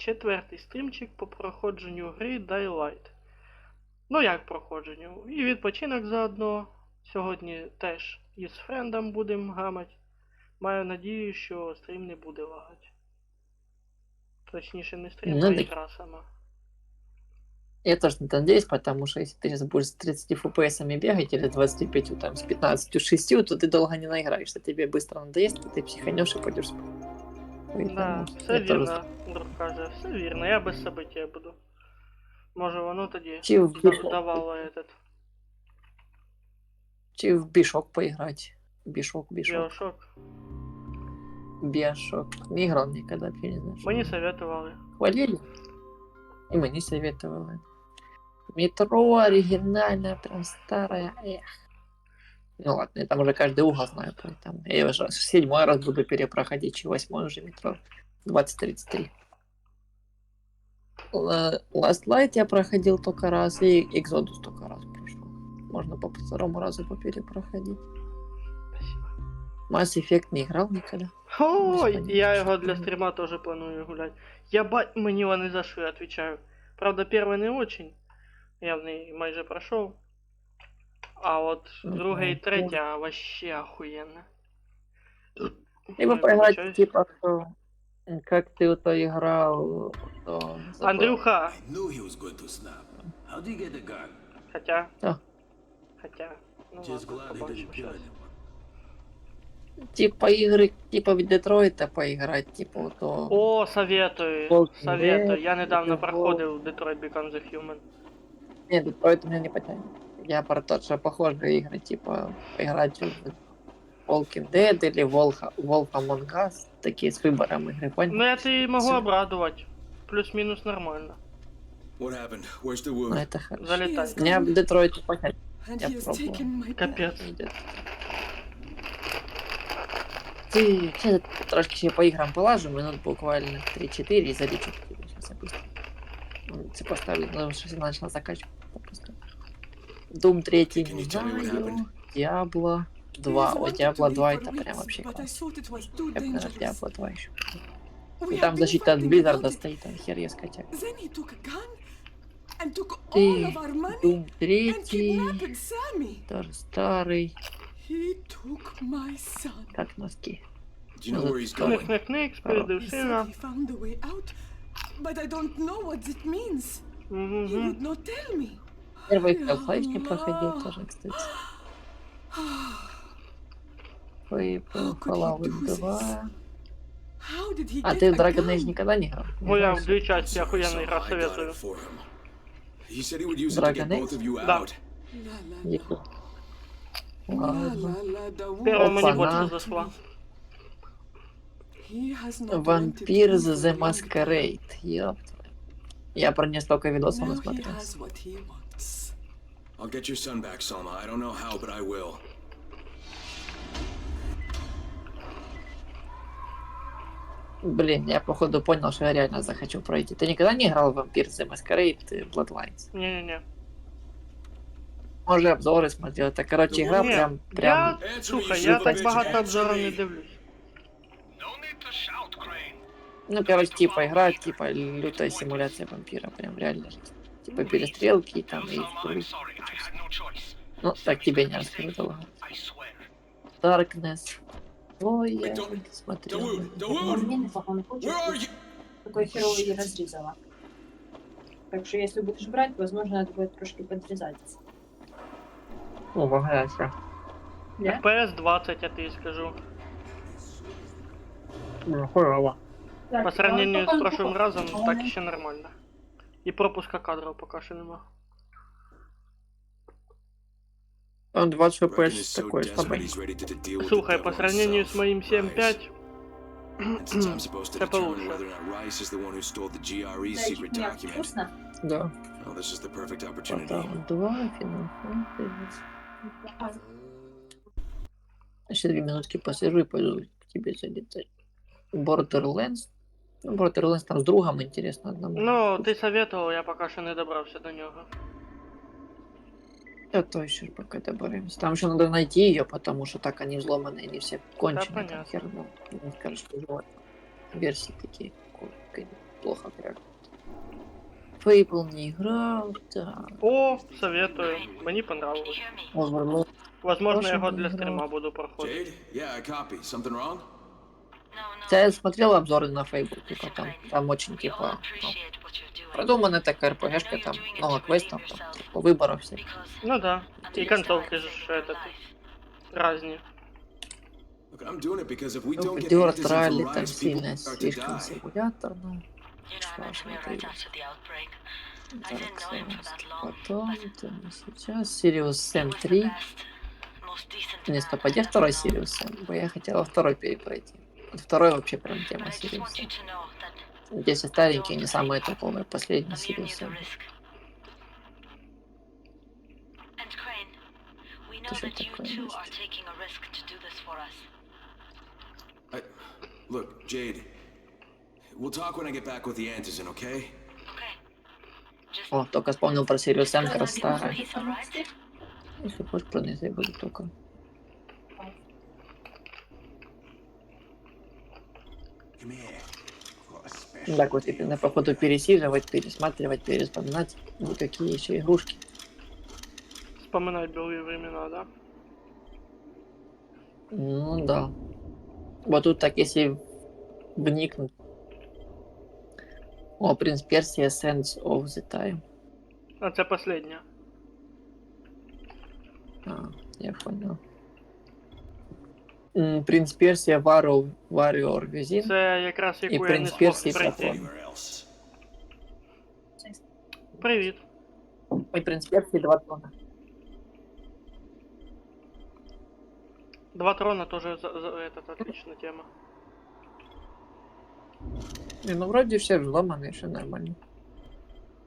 четвертий стрімчик по проходженню гри Dying Light. Ну як проходженню? І відпочинок заодно. Сьогодні теж із френдом будемо гамати. Маю надію, що стрім не буде лагати. Точніше не стрім, Ну, а да. ігра сама. Я тоже надеюсь, потому что если ты сейчас будешь с 30 фпс бегать или 25, там, с 15-6, то ты долго не наиграешься. Тебе быстро надоест, и ты психанешь и пойдешь спать. Да, Поэтому все я тоже вірно, друг каже, все вірно, я без события буду. Може воно тоді Чи в Бишоп, давало этот чи в Бишок поиграть. Бишок. біошок. Бишок. Не играл никогда, вообще не знаю. Мені советували. Хвалили? И мне советовали. Метро оригинальная, прям старая. Эх. Ну ладно, я там уже каждый угол знаю, поэтому я уже 7-й раз буду перепроходить, чи 8-й уже метро 2033. Last Light я проходил только раз, и Exodus только раз прошел. Можно по второму разу поперепроходить. Спасибо. Mass Effect не играл никогда. Ой, понятия, я що його це для таке. стріма теж планую гуляти. Мені вони зашли, отвечаю. Правда, перший не очень. Я в неї майже пройшов. А от другий і третя вообще охуєнно. Либо Ой, поиграть, вибачаюсь. типа, что, как ты то играл, то... забыл. Андрюха! I knew he was going to snap. How'd he get the gun? Хотя. А. Хотя. Ну Just ладно, glad he побачимо didn't kill щас. anyone. Типа игры, типа в Детройта поиграть, типа, то... О, советую, Walking советую. Dead, Я недавно Walking проходив Detroit Become the Human. Нет, Детройт меня не потянет. Я про то, что похожие игры, типа, поиграть в Walking Dead или Wolf Among Us, такие с выбором игры, понял? Ну я тебе могу Всё. обрадовать. Плюс-минус нормально. What happened? Where's the Ну, wound? это хорошо. Залетай. Меня в Детройт не потянет. And Я he has пробовал. taken my Капец. Ты сейчас трошки ще по играм полажу, минут буквально 3-4 и залечу. Сейчас я быстро. Це поставлю, потому что начал закачивать. Doom 3 Okay, can не you tell me what знаю. happened? Diablo 2. О, Diablo 2 это прям вообще But I класс. thought it was too Я бы, наверное, dangerous. Diablo 2 еще. We И have там been защита от fighting Blizzard without it. стоит, там хер я скачаю. Then he took a gun and took all Ты of our money Doom and 3, kidnapped Sammy. тоже старый, He took my son. как носки. Do you know where he's going? Кник-кник-кник, спереду He сина. said he found a way out, but I don't know what it means. He Угу. would not tell me. Первый Half-Life не проходил тоже, кстати. How could he Fallout do this? 2. How did he А get ты в a Dragon gun? Age никогда не играл? Не Ну я знаешь? в дві часті Sorry, охуєнний Sam, гра I got советую. it for him. He said he would use it to Dragon get both of you Да. out. La la Не la. играл. La Ладно. la la, the Перша wolf мені Опа-на. більше зайшла. He has not Vampires wanted me the for a long Masquerade. Ёпта. Я про нее столько time. видосов Now he насмотрелся. has what he wants. I'll get your son back, Salma. I don't know how, but I will. Блин, я походу понял, что я реально захочу пройти. Ты никогда не играл в Vampires the Masquerade Bloodlines? Не-не-не. Может, обзоры смотрел. Это, короче, игра Ні, прям... я, Answer слухай, me, я you так bitch, багато answer обзорів не me. дивлюсь. Ну, короче, типа игра, типа лютая симуляция вампира. Прям реально. Типа перестрелки там и... Ну, так тебе не расскажу долго. Darkness. Ой, я смотрел. Dawood, А Dawood, мне непогано where are хочется. you? Такой херовый не разрезала. Так что если будешь брать, возможно, надо будет трошки подрезать. О, вагається. Да? FPS 20, я тобі скажу. Хуёво. Так, По сравнению а з прошлым разом, а так ще нормально. І пропуска кадрів поки що нема. Он 20 Reckon is FPS so такой desperate слабый. he's ready to deal with the Слухай, devil по сравнению himself, з моїм Rice. 7.5, And since I'm supposed to це determine получше. whether or not Rice is the one who stole the GRE's Зайчик, secret мне document, вкусно? Да. well, this is the perfect opportunity. Потом 2, Final Fantasy. Еще 2 минутки посижу и пойду к тебе залетать. Borderlands. Ну, Borderlands там с другом интересно одному. ну, ти советував, я поки що не добрався до нього. Я то еще пока доберемся. Там еще надо найти ее, потому что так они взломанные, они все конченые. Там понятно. хер, ну, не скажешь, что живот. Версии такие. плохо прям. Фейбл не играл, да. О, советую. Мені понравилось. Overlord Возможно, Тоже я його не для грав. стріма буду проходити. Jade? Yeah, I copy. Something wrong? Я смотрел обзоры на Фейбл, типа там очень типа продуманная такая РПГшка, там много квестов, там, типа, выборов всех. Ну да. І концовки ж этот, разні. Look, I'm doing it because if we Ну, don't get Дюра Antis into тралли, the там Rise, people сильная are to слишком die. симулятор, ну. Так, потом, это не сейчас, Сириус Сэм 3. Не, стоп, а где второй Сириус Сэм? Бо я хотела второй перепройти. Вот второй вообще прям тема Сириуса. Где все старенькие, не самые топовые, последний Сириус Сэм. Это что такое есть? Look, Jade. We'll talk when I get back with the Antizin, okay? О, только вспомнил про Сириус Сэм, как раз старая. Если хочешь пронести, я буду только. Так вот, именно походу пересиживать, пересматривать, переспоминать, какие еще игрушки. Вспоминать былые времена, да? Ну да. Вот тут так, если вникнуть. О, Принц Персия, Sands of the Time. А це последня. А, я понял. Принц Персия, Warrior Within. Це якраз І яку я не Принц змог Персії пройти. Сафон. Anywhere else. Привіт. И Принц Персии 2 тона. Два трона тоже этот отличная тема. Не, ну вроде все взломаны, все нормально.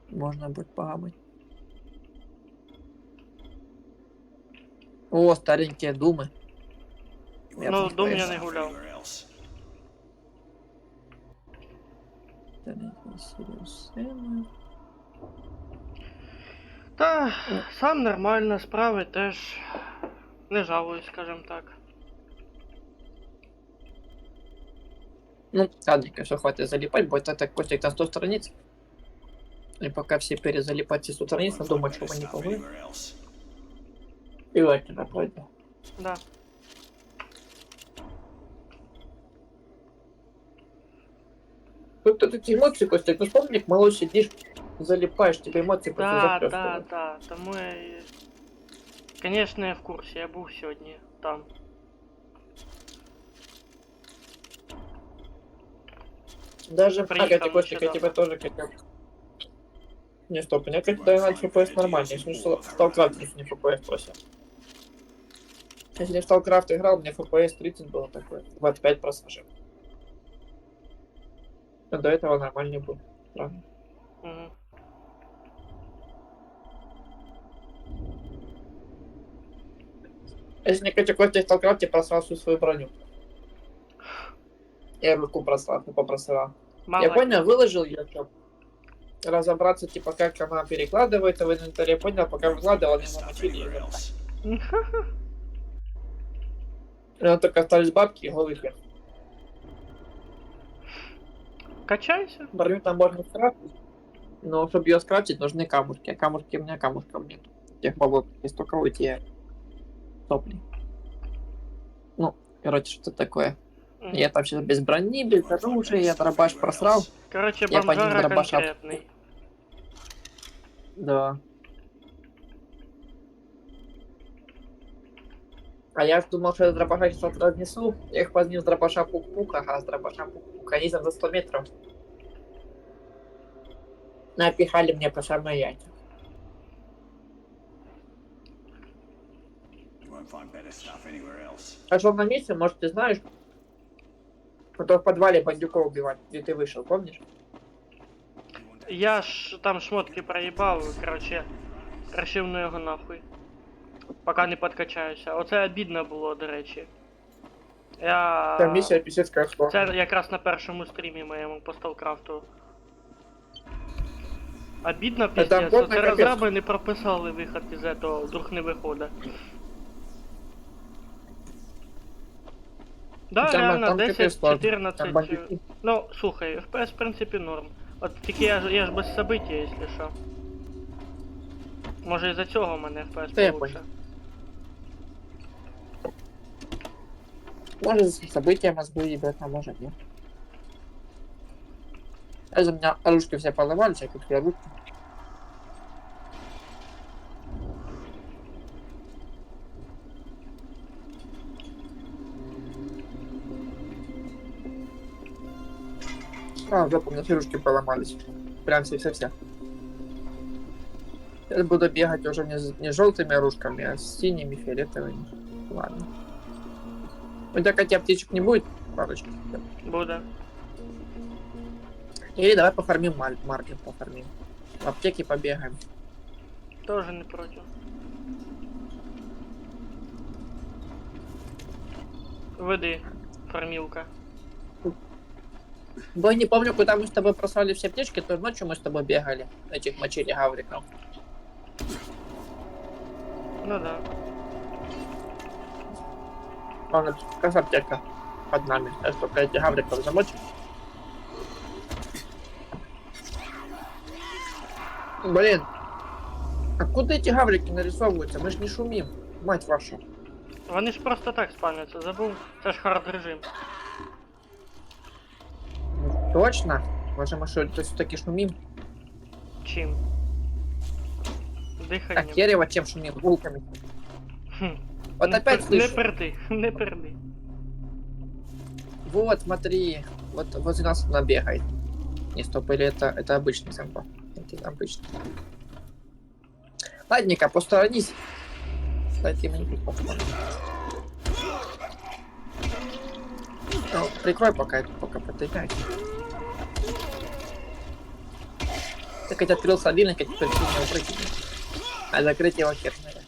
Можно будет погамать. О, старенькие думы. Я Ну, в них Дум поиграл. я не гуляв. Anywhere else. Старенькие Сириус Сэм. Та сам нормально, справи теж не жалуюсь, скажем так. Ну, ладненько, все, хватит залипать, будет так костик на 100 страниц. И пока все перезалипать все 100 страниц, Find думать, better что мы не stuff помогли. anywhere else. И лайки напротив. Да. Тут такие эмоции, Костик, ну вспомни, как малой сидишь, залипаешь, тебе эмоции просто Да, да, захлестывают. да. Тому я і... Конечно, я в курсі, я був сьогодні там. Даже Приехал Катя, Костик, я нещодавно. тебя тоже хотел. Не, стоп, у меня как-то раньше FPS нормально, если не StarCraft не FPS просил. Если не в StarCraft играл, у меня FPS 30 было такое, 25 просаживал. А до этого нормальный был. Правда. Угу. Если не Катя, Костик в StarCraft просрал всю свою броню. Я руку просрал, ну попросрал. Я понял, выложил ее, чтобы разобраться, типа, как она перекладывается в инвентаре. Понял, пока выкладывал, не Stuff намочили anywhere ее. else. Ну, только остались бабки и голый хер. Качайся. Броню там можно скрафтить, но чтобы ее скрафтить, нужны камушки. А камушки у меня камушков нет. Тех бабок есть только уйти топли. Ну, короче, что такое. Мгм. Я там сейчас без брони, без оружия, я дробаш просрал. Короче, Я по ним бомжара дробаша. конкретний. Да. А я ж думал, что я с дробаша сейчас разнесу. Я их позднее с дробаша пук-пук, ага, с дробаша пук-пук. Они там за 100 метров. Напихали мне по самой яйца. You won't find better stuff anywhere else. Пошел на месте, может, ты знаешь, кто в подвале бандюка убивать, где ты вышел, помнишь? Я ж там шмотки проїбав, короче, решив ну його нахуй. Поки не подкачаюся. Оце обідно було, до речі. Там миссия писецкая шла. Це якраз на першому стрімі моєму по Сталкрафту. Обідно там піздець, код це на капець. розраби не прописали виход із этого, вдруг не виходить. Да, Там реально, капець 10, сложно. 14. Там бандюки. Ну, слухай, FPS в принципі норм. От тільки я ж без собиття, якщо що. Може із-за цього в мене FPS Та я получше. Может, события мозгу ебет, а может нет. Даже у меня оружки все поломались, а тут я руки. А, жопа, у меня все ручки поломались. Прям все-все-все. Сейчас буду бегать уже не с желтыми оружками, а с синими, фиолетовыми. Ладно. У тебя, Катя, аптечек не будет? Парочки. Буде. Или давай пофармим маркет, пофармим. В аптеке побегаем. Тоже не проти. Веди, фармилка. Бо я не помню, куда мы с тобой просрали все аптечки, то ночью мы с тобой бегали. Этих мочили гавриков. Ну да. Ладно, как раз аптека под нами. Сейчас только эти гавриков замочим. Блин. А куда эти гаврики нарисовываются? Мы ж не шумим. Мать вашу. Вони ж просто так спавняться, забув. Це ж хард режим. Точно? Може ми що, все-таки шумим? Чим? Так, Диханням. херево чем шумим? Булками. Хм. Вот Не опять Не слышу. перди, не перди. Вот, смотри. Вот возле нас она бегает. Не, стоп, или это обычный сэмпл? Это обычный. Ладненько, посторонись. Дайте мне тут попробовать. Ну, прикрой пока потыкай. Так хоть открыл сабильник, а теперь не упрыгивай. А закрыть его хер надо.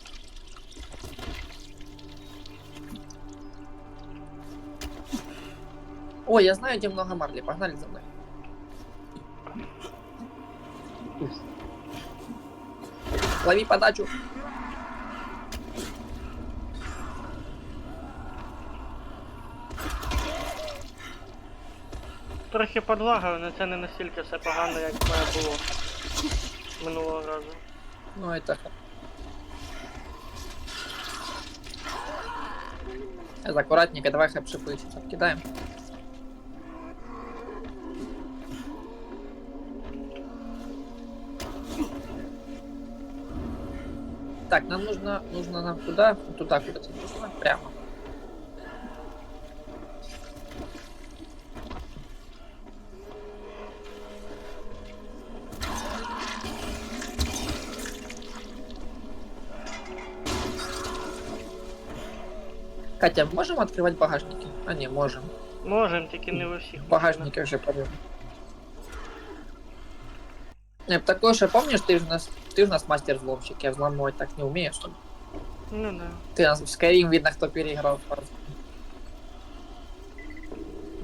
Ой, я знаю, где много марли. Погнали за мной. Лови подачу. Трохи подлагаю, але це не настільки все погано, як має було минулого разу. Ну, это... Аккуратненько, давай хэпшипы сейчас откидаем. Так, нам нужно нам куда? Туда куда-то нужно, прямо. Катя, можем открывать багажники? А, не, можем. Можем, тільки не у всіх. Багажники уже проблем. Такое же, помнишь, ты же у нас мастер-взломщик, я взламывать так не умею, что ли? Ну да. Ты нас в Skyrim, видно, кто переиграл.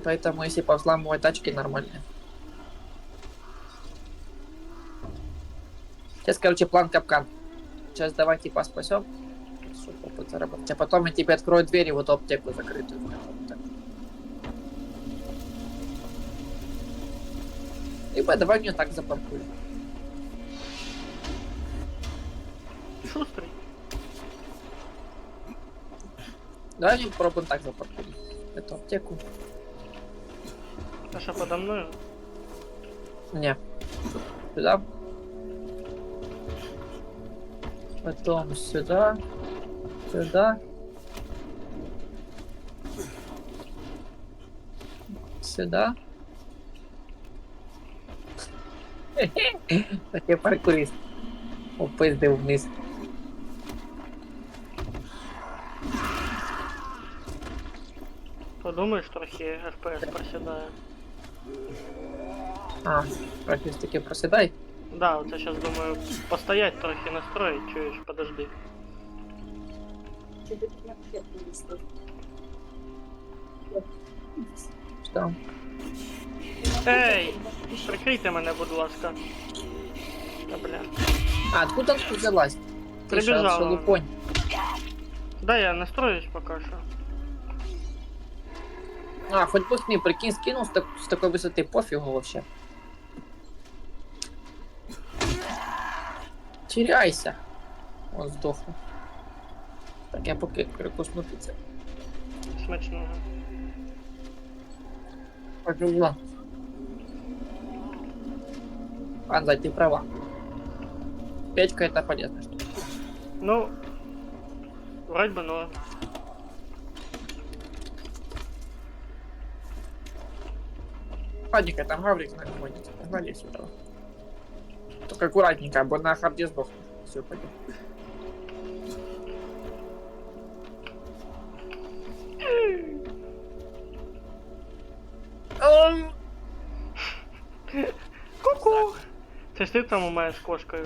Поэтому если повзламывать тачки, нормально. Сейчас, короче, план капкан. Сейчас давай типа спасем. Чтобы опыт заработать. А потом я тебе открою дверь и вот аптеку закрытую. Вот так. Либо давай мне так запаркуем. Шустрий. Давай мне попробуем так запаркуем. Эту аптеку. А що подо мною? Не. Сюда. Потом сюда. Сюда. Сюда. Такий паркурист. Опиздив вниз. Подумаєш, трохи FPS просідає. А, трохи таки просідай. Да, оце зараз думаю постоять трохи настроїть, чуєш, подожди. Чи ти мене пакет принесли? Что? Ей! Прикрийте мене, будь ласка. Та бля. А, откуда она тут взялась? Ты же Прибежала. шелупонь. Да, я настроюсь пока що. А, хоть бы хны, прикинь, скинул с такой высоты, пофигу вообще. Теряйся. Он сдохнул. Так, я поки перекусну піцу. Смачного. Погрузла. Анза, ты права. Печка это полезно. Ну, вроде бы норм. Ладненько, там гаврик находится. Погнали сюда. Только аккуратненько, або на харде сдохнет. Все, пойдем. Ку-ку! Це ж ти там у мене з кошкою.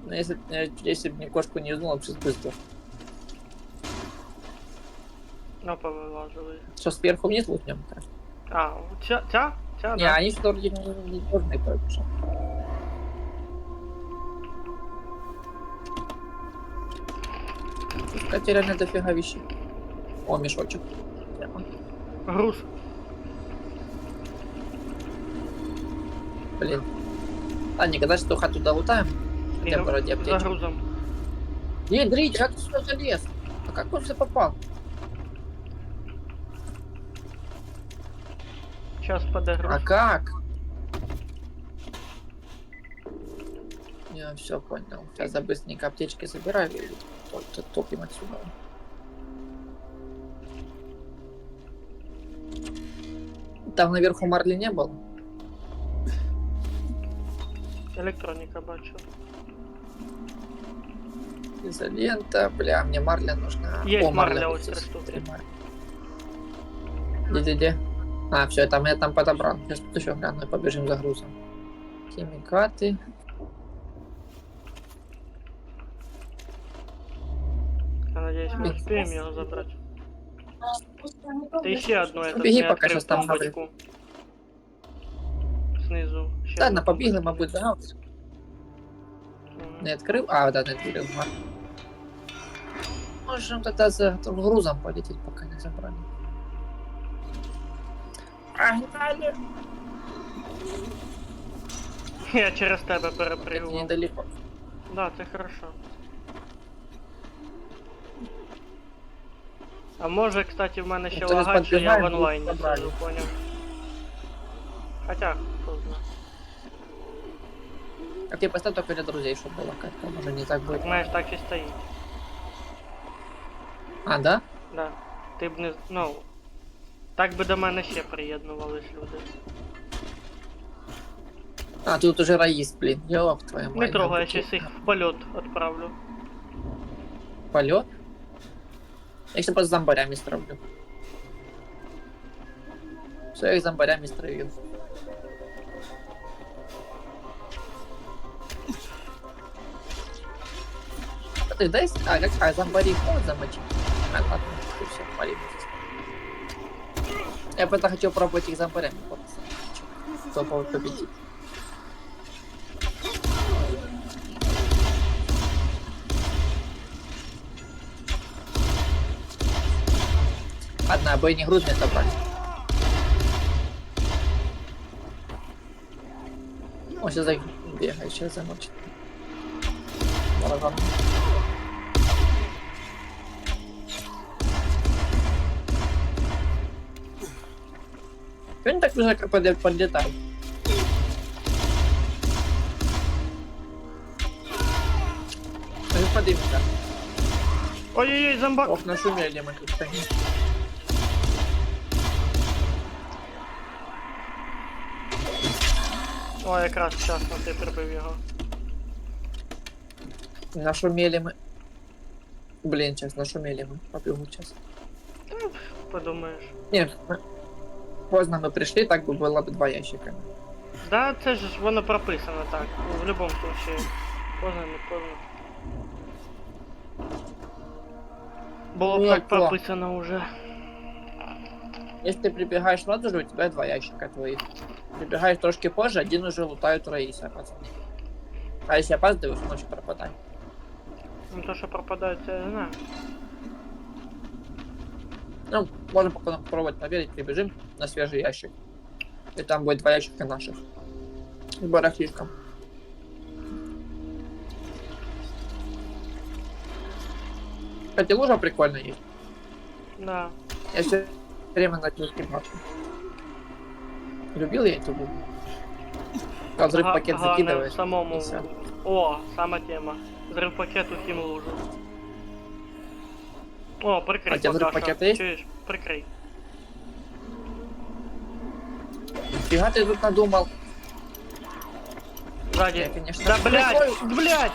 Ну, если бы мне кошку не узнал, сейчас бы сдох. Ну, повилазили. Что, сверху вниз лутнем? А, ця? Ця, Не, да? они что вроде не должны побежать. Кстати, реально дофига вещей. О, мешочек. Прямо. Груз. Блин. Ладненько, дальше эту хату долутаем. І Хотя бы ради за аптечки. грузом. Не, дрить, как ты сюда залез? А как он сюда попал? Сейчас паде груз. А как? Я все понял. Сейчас я быстренько аптечки забираю и топим отсюда. Там наверху Марли не было? Електроніка бачу. Изолента, бля, мне Марля нужна. Есть О, марля, вот вот здесь. 3 штуки. Три марли. Где? А, все, я там подобрал. Сейчас тут еще гляну, и побежим за грузом. Химикаты. Я надеюсь, мы успеем его забрать. Ты еще одну этот Беги, не пока открыл щас там бомбочку. Снизу. Ще Ладно, одну побігли, бомбочку. мабуть, за гаус. Мгм. Не открыл? А, да, не открыл. Можем тогда за грузом полететь, пока не забрали. Погнали! Я через тебе Это перепригував. недалеко. Да, це хорошо. А може, кстати, в мене ще Ну, то есть лагать, що я в подбігаємо, онлайні забрали. сижу, поняв? Хотя, хто знає. А ты поставь только для друзей, чтобы было как-то, может не так будет. Так маєш так і стоїть. А, да? Да. Ти б не. Ну. Так би до мене ще приєднувались люди. А, тут уже Раис, блин. Ёб твою мать. Не трогай, я ну, щас їх в польот відправлю. Полет? Я сейчас просто зомбарями стравлю. Все, я их зомбарями стравил. Ты дай... А, как? А, зомбари могут замочить? А, ладно, все, вали. Я просто хочу пробовать их зомбарями. Вот. Кто победит. Ладно, бы не груз мне собрать. О, сейчас бегает, сейчас замочит. Барабан. Чё они так высоко подлетают? Подымется. Ой-ой-ой, зомбак! Ох, нашумели мы тут. О, якраз вчасно ти прибив його. Нашумели мы. Блин, сейчас нашумели мы. Побегу сейчас. Подумаєш. Нет, поздно мы пришли, так бы было бы 2 ящика. Да, це ж воно прописано так. В будь-якому случае. Поздно, не поздно. Було б Ну, так клас. прописано уже. Если ты прибегаешь сразу же, у тебя 2 ящика твоих. Прибегаешь трошки позже, один уже лутают Раиса, пацаны. А если опаздываешь, ночь пропадай. Ну то, що пропадають, це я не знаю. Ну, можем потом попробовать проверить, прибежим на свежий ящик. И там будет 2 ящика наших. С барахлишком. Кстати, лужа прикольная есть. Да. Я все время на книжке бачу. Любил я эту лужу. Когда взрыв пакет Главное закидываешь. самому. и всё. О, сама тема. Взрыв пакету ким лужу. О, прикрий. А у тебя взрыв пока пакет що. есть? Чуєш? Прикрий. Фига ты тут надумал. Сзади. Я, конечно, Да блядь! прикрою. Блядь!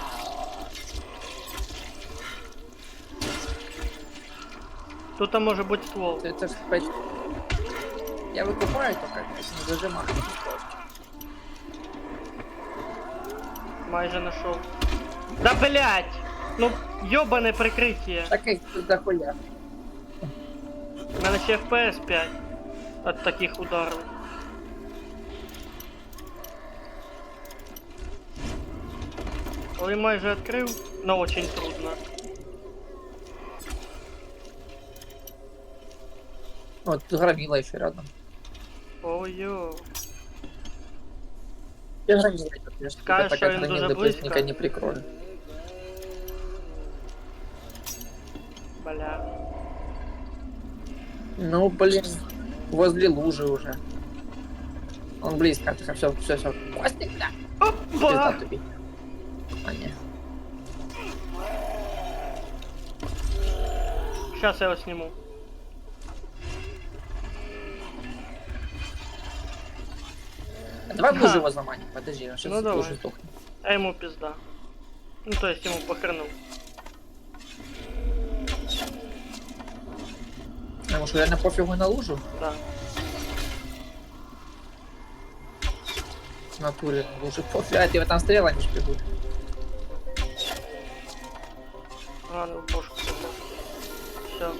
Тут може бути ствол. Это ж опять... Я выкупаю только, если не зажимаю. Майже нашов. Да блядь! Ну, ёбане прикриття. Так их тут дохуя. У мене ще FPS 5 от таких ударів. Коли майже відкрив, но очень трудно. Вот, громила еще рядом. Ой-ё. Я громила. Я ж тебя Скажешь, так что как им громил, дуже быстренько близко? не прикрою. Бля. Ну, блин, возле лужи уже. Он близко, все, все, все. Костик, да. Пизда Опа! тупи. А, не. Сейчас я его сниму. А давай в Ага. лужу его заманим. Подожди, он сейчас Ну, в давай. луже сдохнет. А ему пизда. Ну, то есть ему похернул. А может реально пофигу на лужу? Да. В натуре на луже пофиг. А, тебе там стрелы не шпигут. Ладно, в бошку. Все.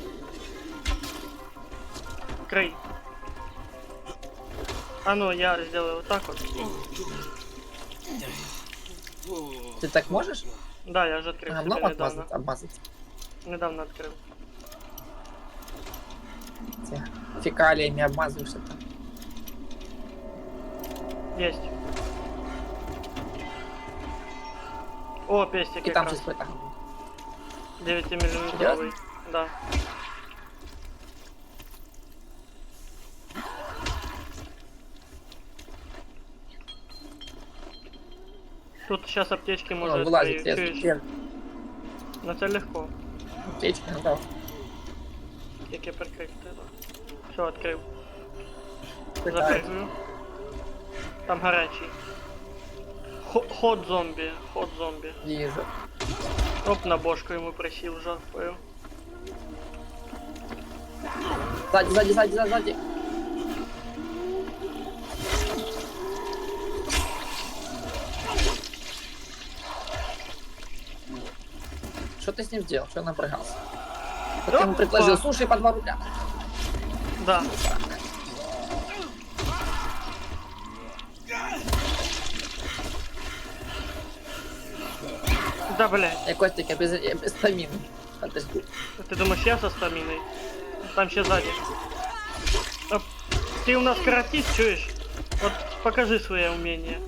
Крей. А ну, я сделаю вот так вот. Ты так можешь? Да, я же открыл себе Нам недавно. обмазать. Недавно открыл. Те фекалиями обмазываешься там. Есть. О, пестик И там как сейчас раз. какой-то. 9-миллиметровый. Да. Тут сейчас аптечки Ну, может вылазит чуешь? лес. Но це легко. Аптечка, ну да. Як я прикрив треба. Все, відкрив. Пытаюсь. Запрыгую. Там гарячий. Ход зомбі, ход зомбі. Вижу. Оп, на бошку йому присів, жахпаю. Сзади, сзади, сзади, сзади, сзади. Что ты с ним сделал? Что он напрягался? Вот я ему предложил, слушай, по 2 рубля. Да. Да, блядь. Я Костик, я без стамины. Подожди. Ты думаешь, я со стаминой? Там ще сзади. Оп. Ты у нас каратист, чуешь? Вот покажи свои умения.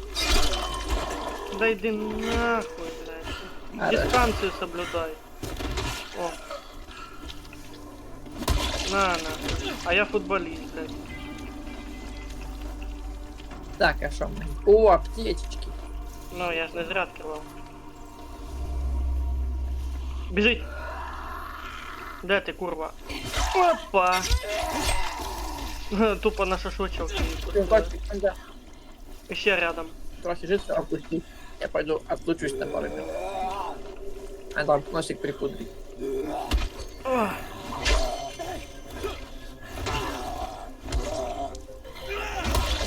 Да иди нахуй, блядь. А, Дистанцию соблюдай. О. На. А я футболист, блядь. Так, а что мы? О, аптечечки. Ну, я ж не зря открывал. Бежит! Де ти, курва? Опа! Тупо на шашлычок. Костик, да. Еще рядом. Трохи жить, опусти. Я пойду отлучусь на пару минут. А там носик припудрить. Ох.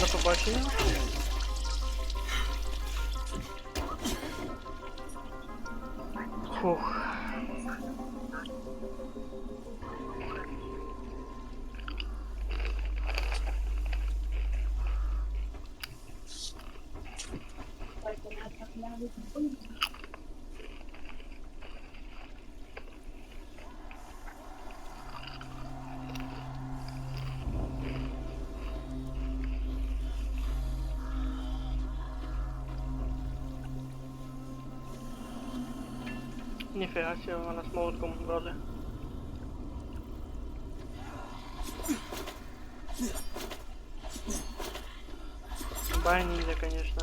До побачення. Фух. Ніфіга себе, вона з молотком вроде. слепая ниндзя, конечно.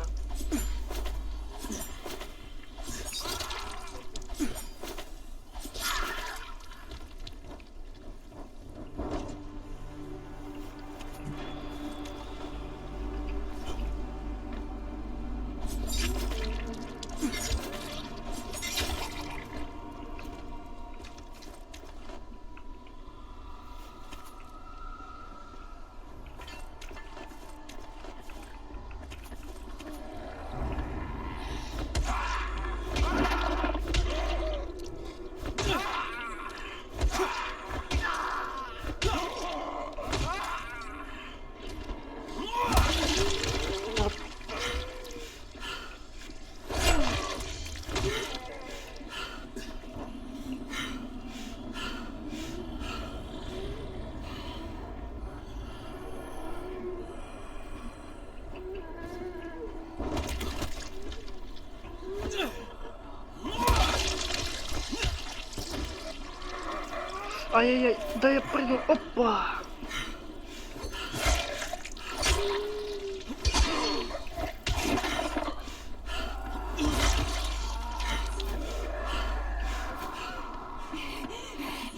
Ай-яй-яй, да я прыгну, опа!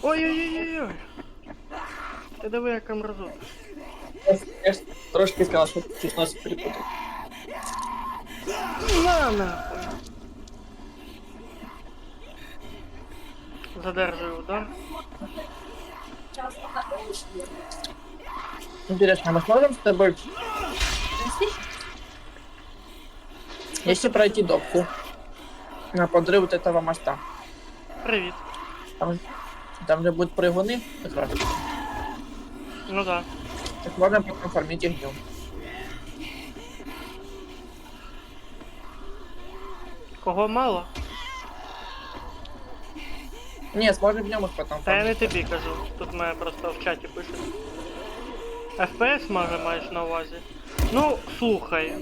Ой-ой-ой-ой-ой! Ти диви, яка мразота. Я ж трошки сказав, що чуть нос перепутав. На нахуй! Задержую удар. Интересно, мы сможем с тобой если пройти допку на подрыв вот этого моста? Привіт. Там же будут прыгуны как раз. Ну да. Так можно потом фармить их днем. Кого мало? Не, сможем днем их потом Та я не фармить. тобі кажу. Тут мене просто в чаті пишуть. FPS може маєш на увазі? Ну, слухай.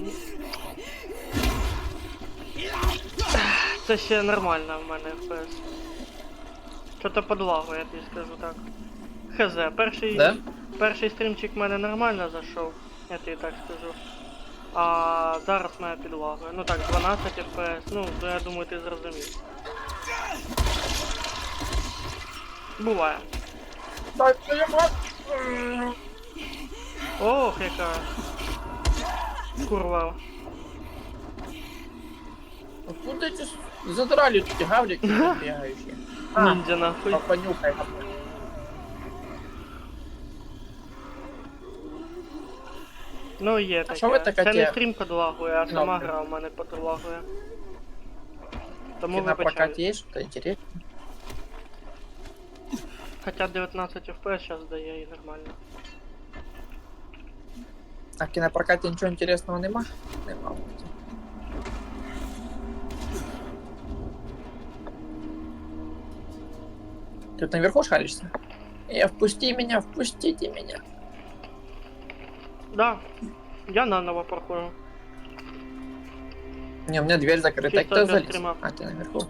Це ще нормально в мене FPS. Що-то подлагує, я тобі скажу так. Хз, Да? перший стрімчик в мене нормально зайшов, я тобі так скажу. А зараз мене підлагує. Ну так, 12 FPS, ну, я думаю, ти зрозумів. Буває. Так, твою мать! Ох, яка. Курва. Откуда эти задрали эти гаврики бегающие? А, Ниндзя нахуй. понюхай. Ну є А що ви таке. така Це не ті- стрім подлагує, а сама Ну, гра в мене подлагує. Тому На прокате вибачаю. есть что-то интересное? Хоча 19 FPS зараз дає і нормально. А в кинопрокате ничего интересного нема? Нема. Тут наверху шаришься? Впусти меня, впустите меня. Да, я наново проходжу. Не, у меня дверь закрыта, Чисто кто для залез? стрима. А, ты наверху.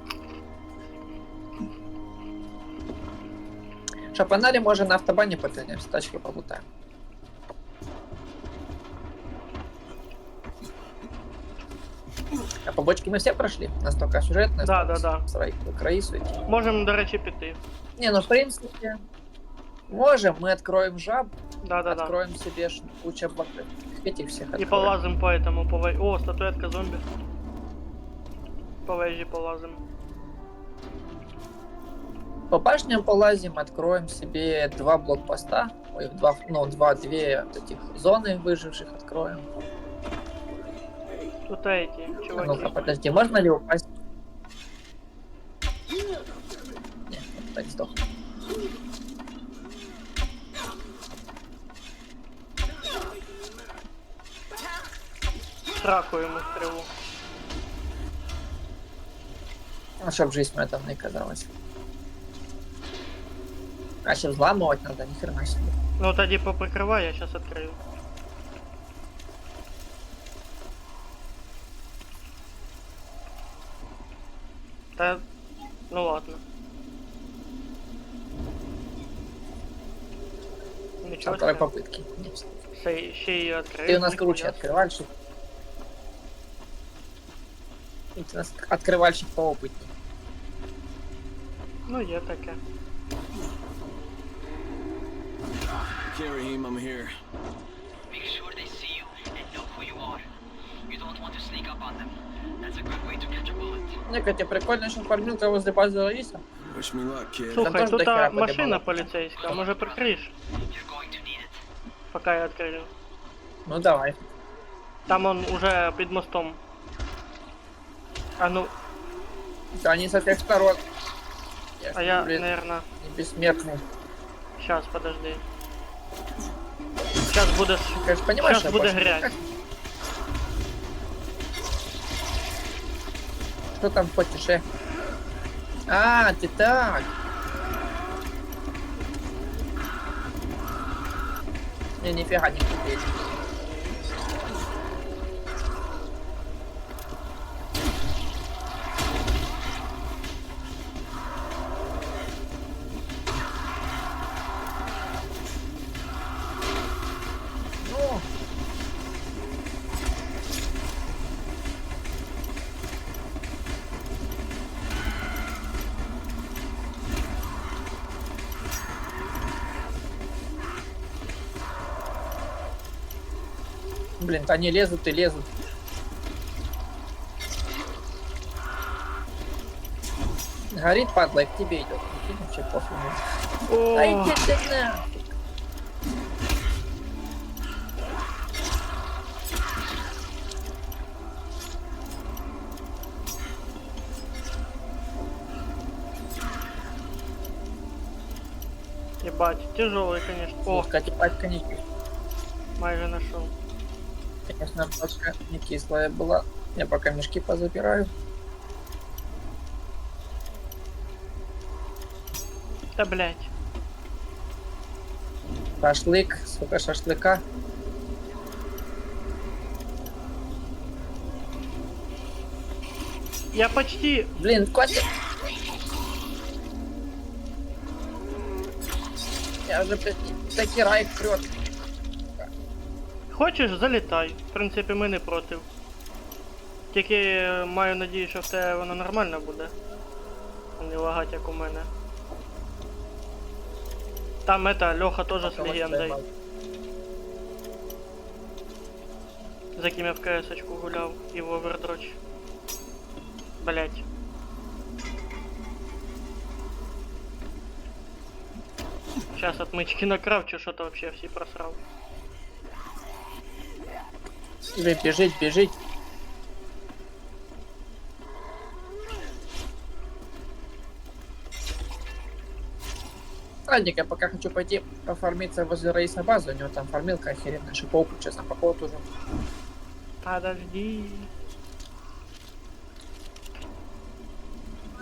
Шапанали можно на автобане потянемся, тачкой побутаем. А побочки мы все прошли? Настолько сюжетные. Да, да, да. Свои краи суть. Можемо, до речі, піти. Не, ну в принципе, можем, мы откроем жаб, Да-да-да. откроем себе кучу блоков. Этих всех І откроем. полазим по этому, по вежі. О, статуетка зомбі. По вежі полазим. По башням полазим, откроем себе 2 блокпоста, ой, 2, ну, 2-2 вот этих зоны выживших откроем. Тут эти, А ну-ка, чуваки. подожди, можно ли упасть? Нет, так сдох. Сраку йому стрілу. А чтоб жизнь моя там не казалась. А сейчас взламывать надо, ни хрена себе. Ну тоді поприкривай, я зараз відкрию. Та... Ну ладно. Со Нічого второй себе. попытки. Нет. Ще її відкрию. Ты у нас ніхуя. круче открывали, что Это у нас открывальщик поопытней. Ну, є таке. Okay, Raheem, I'm here. Make sure they see you and know who you are. You don't want to sneak up on them. That's a good way to catch a bullet. Мне, кстати, прикольно, что фармилка возле базы Раиса. Wish me luck, kid. Слухай, теж тут дохера машина подимала. поліцейська, може прикриєш, You're going to need it. поки я відкрию. Ну давай. Там он уже під мостом. А ну, Да, они со всех сторон. а я, блин, наверное, не бессмертный. сейчас, подожди. Сейчас буде, Ты, конечно, понимаешь, сейчас что буде я больше- грязь. Что там хочешь, А, ты так. Не, нифига не купить. Ну. Блин, они лезут и лезут. Горит, падла, и к тебе идет. Прикинь, вообще пофигу. Да О, иди ты нафиг. ебать, тяжелый, конечно. О, Кстати, пачка не кислая. майже нашел. Конечно, пачка не кислая была. Я пока мешки позабираю. Да блять. Шашлык, сколько шашлыка. Я почти... Блин, котик. Я уже такий рай прет. Хочеш, залітай. В принципі, ми не проти. Тільки маю надію, що в тебе воно нормально буде. А не лагать, як у мене. Там это, Льоха теж з легендою. За ким я в КС-очку гуляв і в овердроч. Блять. Сейчас отмычки накравчу, что-то вообще все просрал. Бежить, бежить. Ладненько, я пока хочу пойти пофармиться возле Раиса базы, у него там фармилка охеренная, шиповку, честно, по поводу уже. Подожди.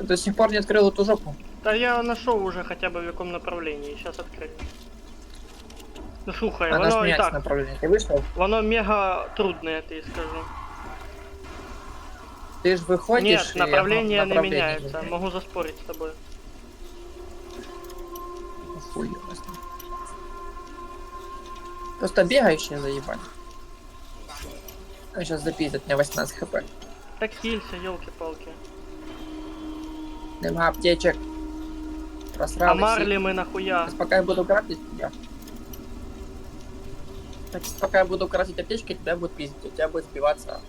До сих пор не открыл эту жопу. Да я нашел уже хотя бы в каком направлении, сейчас открою. Ну слухай, Надо воно і менять так, направление. Ты вышел? воно мега трудне, я тобі скажу. Ты же выходишь Нет, и направление не направление меняется, меняется. могу заспорить с тобой. Хуй его знает. Просто бегающие заебали. Он сейчас запиздит мне 18 хп. Так хилься, елки-палки. Нема аптечек. Просрал. А Марли мы нахуя? Сейчас пока я буду крафтить тебя. Так, пока я буду крафтить аптечки, тебя будет пиздить, у тебя будет сбиваться.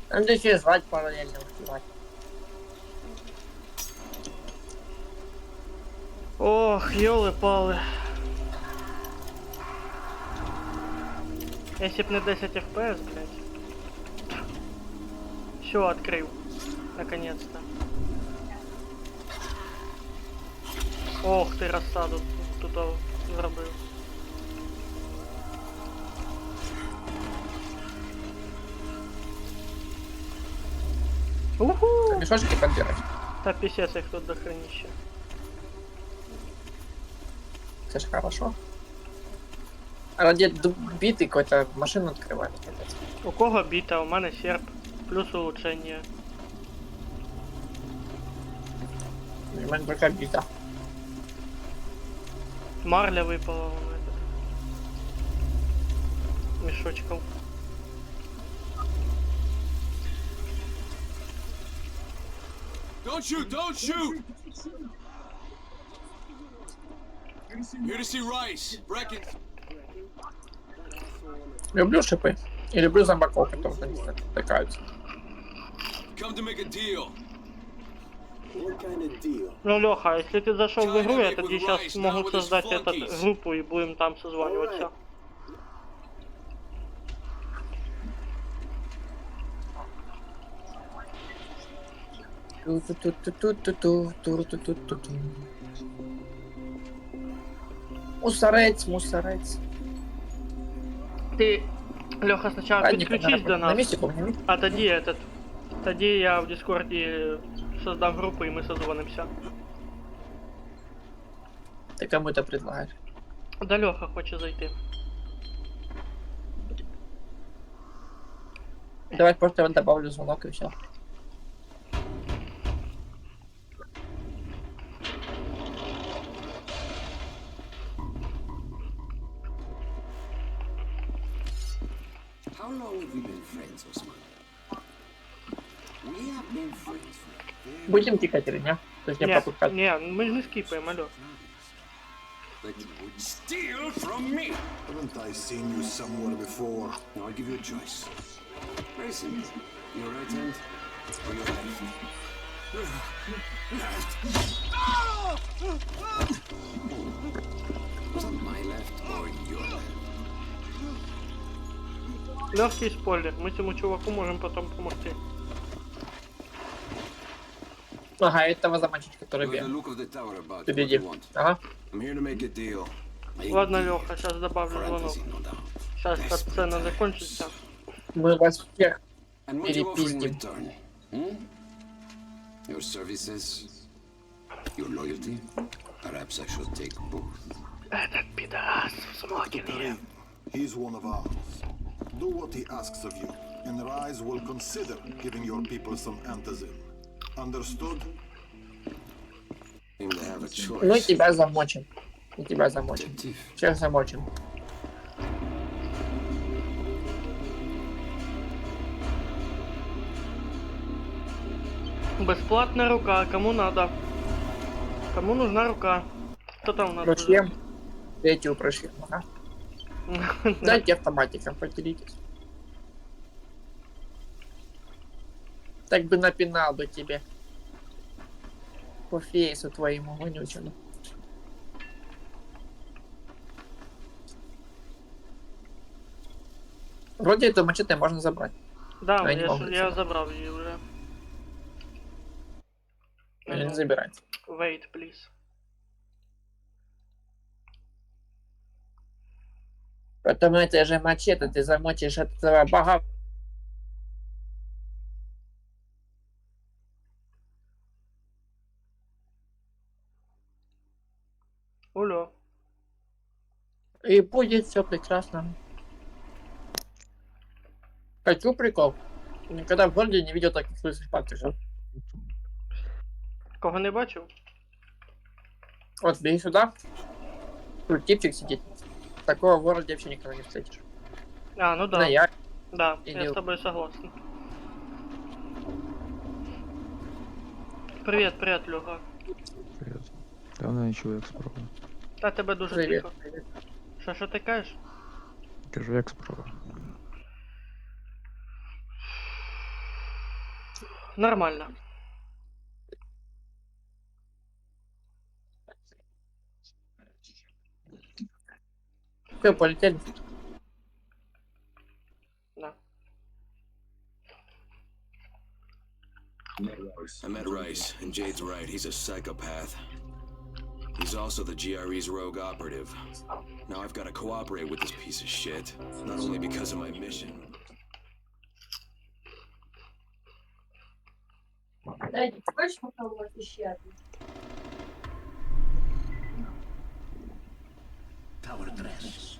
Надо еще и звать параллельно успевать. Ох, ёлы-палы. Если б не 10 FPS, блядь. Все, открыл. Наконец-то. Ох ты, рассаду тут зробив. Уху! Мешочки подбирать. Та писец их тут до хренища. Это ж хорошо. Ради битый какой-то машину открывать. У кого біта, у мене серп. Плюс улучшення. У мене така біта. Марля випала вон этот. Мішочков. Don't shoot! Don't shoot! Here to see Rice. Brecken. Люблю шипы. И люблю зомбаков, которые там стыкаются. Come to make a deal. Ну, Леха, если ты зашел в игру, я тогда сейчас могу создать группу и будем там созваниваться. Мусорець, мусорець. Ты, Леха, сначала Ладненько, подключись до на нас, месте помню. а тогда я в Дискорде создам группу и мы созвонимся. Ты кому это предлагаешь? Да Леха хочет зайти. Давай просто я добавлю звонок и все. How long have we been friends, Osman? We have been friends for a very Будем тикать или нет? То есть не пропускать. Не, мы же не скипаем, алло. that you would steal from me. Haven't I seen you somewhere before? Now I'll give you a choice. Very simple. Your right hand or your left. Was that my left or your left? Легкий спойлер, мы этому чуваку можем потом помогти. Ага, этого замочить, который You have the бьет. look of the tower about you. What do Впереди. you want? Ага. I'm here to make a deal. Ладно, Леха, сейчас добавлю звонок. Parentheses, no doubt. Сейчас сцена закончится. Мы вас всех And what do you offer in перепиздим. return? Hmm? Your services? Your loyalty? Perhaps I should take both. Этот пидорас в смокинге. He's one of ours. Do what he asks of you, and Rise will consider giving your people some antizin. Understood? Seem to have a choice. Ну и тебя замочим. И тебя замочим. Detective. Всех замочим. Бесплатная рука, кому надо? Кому нужна рука? Кто там у нас? Прошлем. Третью прошлем. Ага. Да. Дайте автоматикам, поделитесь. Так бы напинал бы тебе. По фейсу твоему вонючему. Вроде это мачете можно забрать. Да, Я не могу я забрать. забрал ее уже. Или не забирать. Wait, please. Потому это же мачете, ты замочишь этого бога. Улё. И будет все прекрасно. Хочу прикол. Никогда в городе не видел таких лысых патриков. Кого не бачив? Вот, беги сюда. Тут типчик сидит. Такого в городе вообще никогда не встретишь. А, ну да. Да, я. Да, И я не- с тобой согласен. Привет, привет, Лёха. Привет. Давно не чую, як справа. Та тебе дуже Привет. тихо. Що ти кажеш? Кажу, як справа. Нормально. Все, полетели. Да. I met Rice, and Jade's right. He's a psychopath. He's also the GRE's rogue operative. Now I've got to cooperate with this piece of shit, not only because of my mission. Дайте, хочешь попробовать еще одну? Tower dress.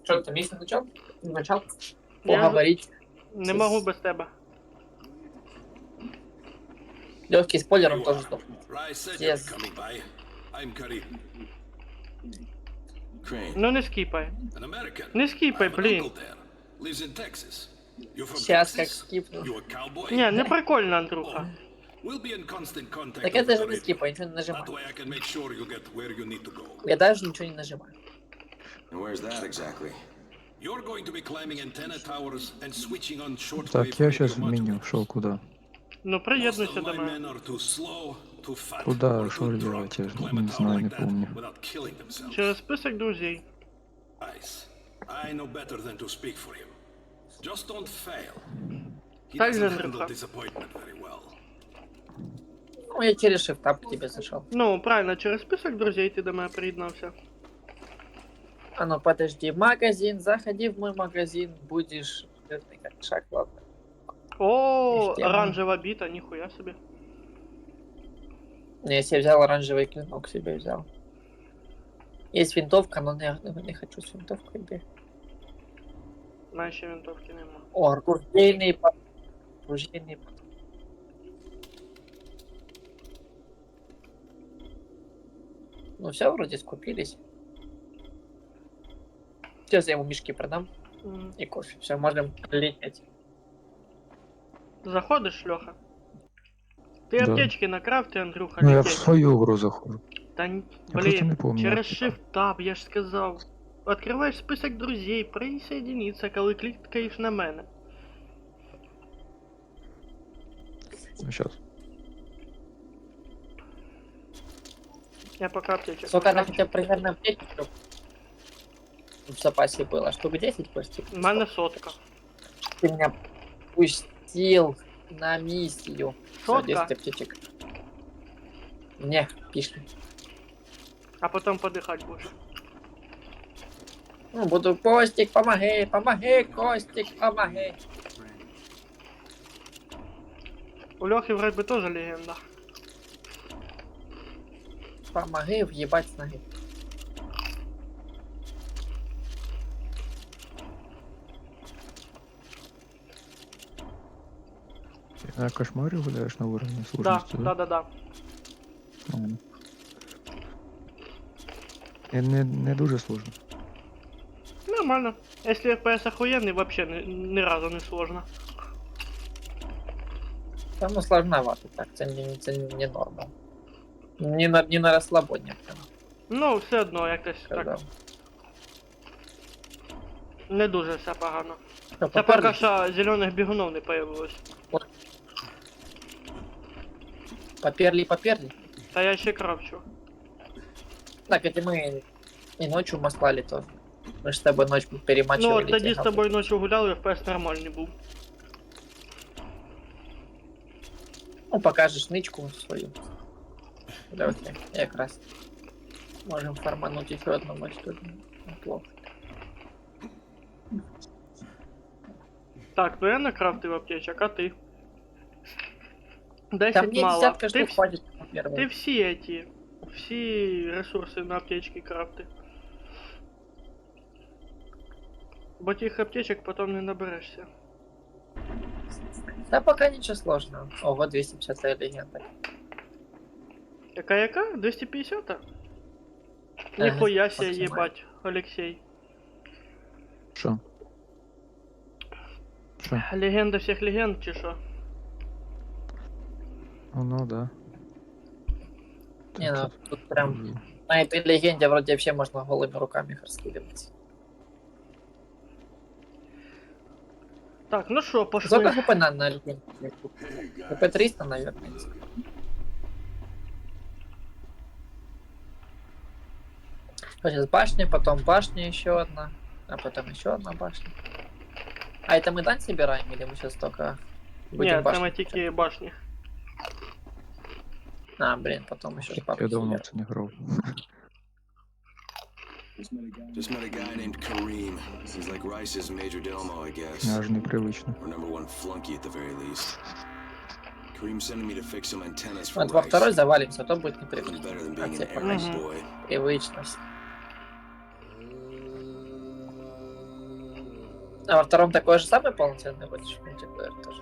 Что ты миссию начал? Начал? Я Поговорить. не можу без тебе. Легкий спойлер, он тоже сдох. Rai said Yes. you'd be coming by. I'm Karim, Crane. Ну не скіпай. an American. Не скіпай, I have an блін. uncle there. Lives in Texas. You from Сейчас как Texas? скипну. You a cowboy? Ні, не прикольно, Андрюха. We'll be in constant contact. Так я over даже the не radio. скипаю, ничего не That нажимаю. way I can make sure you get where you need to go. Я даже ничего не нажимаю. And where's that exactly? You're going to be climbing antenna towers and switching on shortwave Так, я сейчас в radio меню. modules. Шел куда? Ну Most приєднуйся of до my мене. men are too slow, too fat, Куда? or Что too делать? drunk Я to ж climb a не tower знаю, like не that помню. without killing themselves. Через список друзей. Nice. I know better than to speak for him. Just don't fail. He Так же, doesn't handle Андрюха. disappointment very well. Ну, я через shift к тебе зашел. Ну, правильно, через список друзей ти до мене приєднався. А ну подожди, магазин, заходи в мой магазин, будешь жирный как шаг, ладно. О, Ніштяк. оранжева біта, ніхуя собі. Не, я себе взял оранжевый клинок, себе взял. Есть винтовка, но не хочу с винтовкой бегать. Мене ще винтовки нема. О, ружейный патрон. Ружейный патрон. Ну все, вроде скупились. Сейчас я ему мешки продам М. и кофе. Все, можем лететь. Заходиш, Льоха? Ти Да. аптечки накрафти, Андрюха, Ну я в лететь. свою игру захожу. Та Я просто не блін, помню. через Shift Tab, я ж сказав. Відкриваєш список друзей, присоединиться, коли клікаєш на мене. Ну сейчас. Я поки аптечок. Сколько она покрафчу. хотя бы примерно аптечек чтоб в запасе было? Штук 10 почти. У мене сотка. Ты меня пустил на миссию. Всё, Сотка? 10 аптечек. Не, пиши. А потім подихати будеш. Ну, буду, Костик, помоги, помоги, Костик, помоги. У Льохи вроде би теж легенда. Помоги въебать с ноги. Ты на кошмаре гуляешь на уровне Да, сложности, да. Ага. І не дуже сложно. Нормально. Если FPS охуенный, вообще ни разу не сложно. Там ну, сложновато, так, це не норма. Не на розслабоні. Прям, Ну, все одно якось когда. так не дуже все погано. Що, Це поперли? поки що зелених бігунов не появилось. Поперли. Та я ще кравчу. Так, это мы и ночью маслали тоже. Мы же с тобой ночь Ну, перемачивали. от тоді те з галки. тобою ночі гуляли, FPS нормальний був. Ну, покажешь нычку свою. Давайте, как раз. Можем фармануть еще одну ночь тоже. Неплохо. Так, ну я накрафтив аптечок, а ти? Там 10 мне мало. десятка Ти, штук хватит на ти первый. всі ресурси на аптечки крафти. Бо тих аптечок потім не наберешся. Да пока ничего сложного. О, вот 250 легенда. Яка? 250? Ніхуя себе максимально. їбать, Олексій. Що? Що? Легенда всіх легенд чи що? Ну да. Не, ну тут прям на этой легенде вроде вообще можно голыми руками их раскидывать. Так, ну що, Сколько пошли. хп на легенде? Хп 300, наверное. Сейчас башня, потом башня еще одна, а потом еще одна башня. А это мы дан собираем или мы сейчас только Ні, будем це башню ми качать? тільки башні. А, блин, потом еще Я давно в це не грав. Just met a guy named Kareem. He's like Rice's major domo, I guess. Аж непривично. Or number one flunky at the very least. Kareem's sending me to fix some antennas for Вот во Rice. второй завалимся, то будет Nothing непривычно. better than А being тебе an errand Мгм. boy. привычность. А во втором такой же самый полноценный хочешь мультиплеер тоже?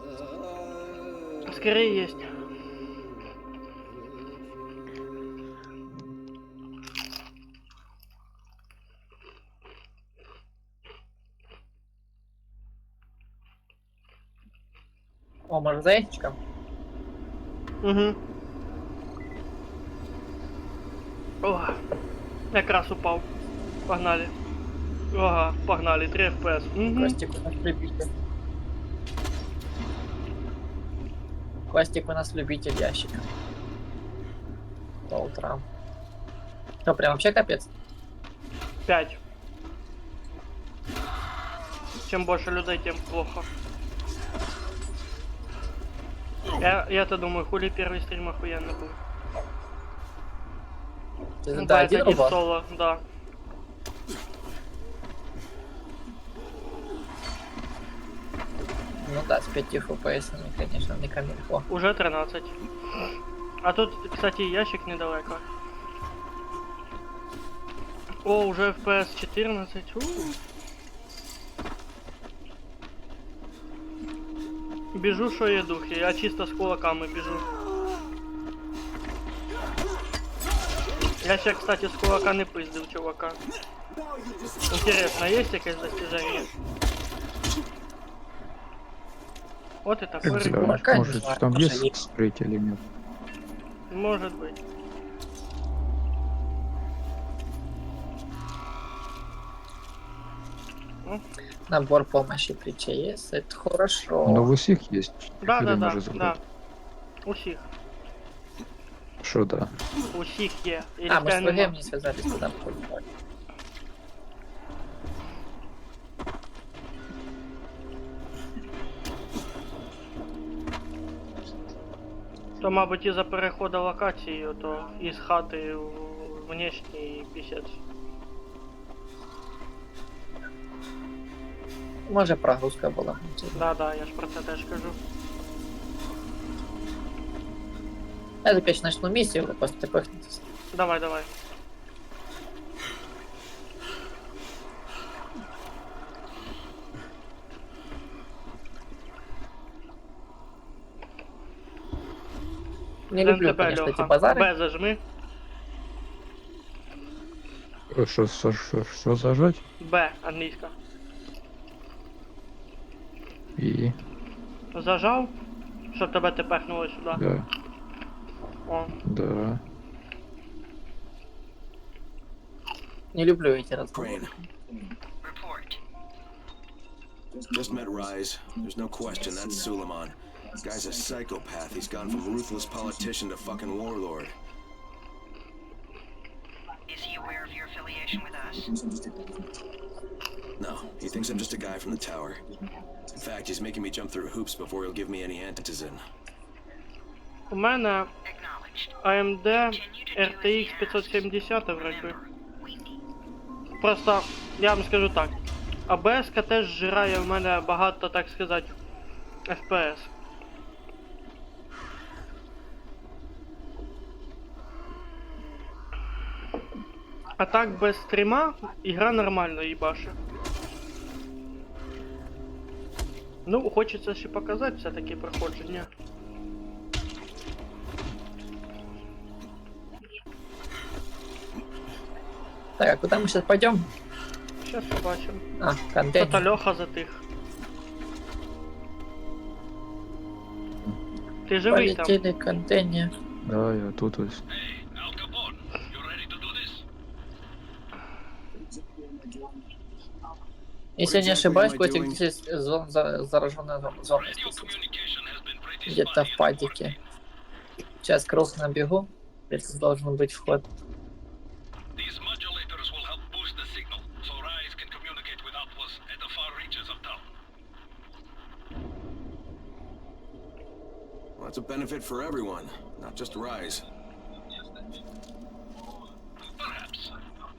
Скорее есть. О, может за ящичком? Угу. О, якраз упав. Погнали. Ага, погнали, 3 FPS. Угу. Костик у нас любитель. Костик у нас любитель ящика. По утрам. Что, прям вообще капец? 5. Чем больше людей, тем плохо. Я-то думаю, хули первый стрим охуенно был. Ты Ну, да, один это не рубал? соло, да. Ну да, с 5 FPS, конечно, не камильфо. Уже 13. А тут, кстати, ящик недалеко. О, уже FPS 14. Біжу, що є духи. Я чисто з кулаками біжу. Я ще, кстати, з кулака не пиздив, чувака. Интересно, є якесь достижение? Вот это Как прикольно. знаешь, Пока не может знаю, там может, есть есть. скрыть или нет? Может быть. Набор помощи при ЧС, это хорошо. Но у всех есть. Да, Когда да, можешь да, забрать? да. Усіх. Что да? Усіх є. Или А, мы с нема? ВГМ не связались, куда входим. То, мабуть, із-за переходу локації, то із хати в внешній пісець. Может прогрузка была. Да, я ж про це теж кажу. Я опять начну миссию, вы просто пыхнетесь. Давай. Не люблю, НТП, конечно, эти Льоха. базары. Б зажми. Что зажать? Б, англійська. И... Зажав, щоб тебе тепехнуло сюди. Да, О, да. Не люблю эти разговоры. Crane, Report. just met Rise. There's no question that's Suleiman. Guy's a psychopath. He's gone from ruthless politician to fucking warlord. Is he aware of your affiliation with us? No, he thinks I'm just a guy from the tower. In fact, he's making me jump through hoops before he'll give me any antizin. у мене Acknowledged. AMD Continue to do as RTX he 570 asks. вроді. Remember, we need Просто, я вам скажу так. АБС-ка теж зжирає в мене багато, так сказати, FPS. А так без стріма ігра нормально їбаше. Ну, хочеться ще показати все-таки проходження. Так, а куда мы сейчас пойдем? Щас побачимо. А, Хто-то контейнер. Льоха затих. Ти живий там? Полетели контейнер. Да, я тут вот. Если я не What exactly ошибаюсь, am I Котик, doing? здесь зараженная зона. Где-то в падике. Сейчас кросс набегу. Это должен быть вход. These modulators will help boost the signal, so Rise can communicate with outposts at the far reaches of town. Well, that's a benefit for everyone, not just Rise. Perhaps.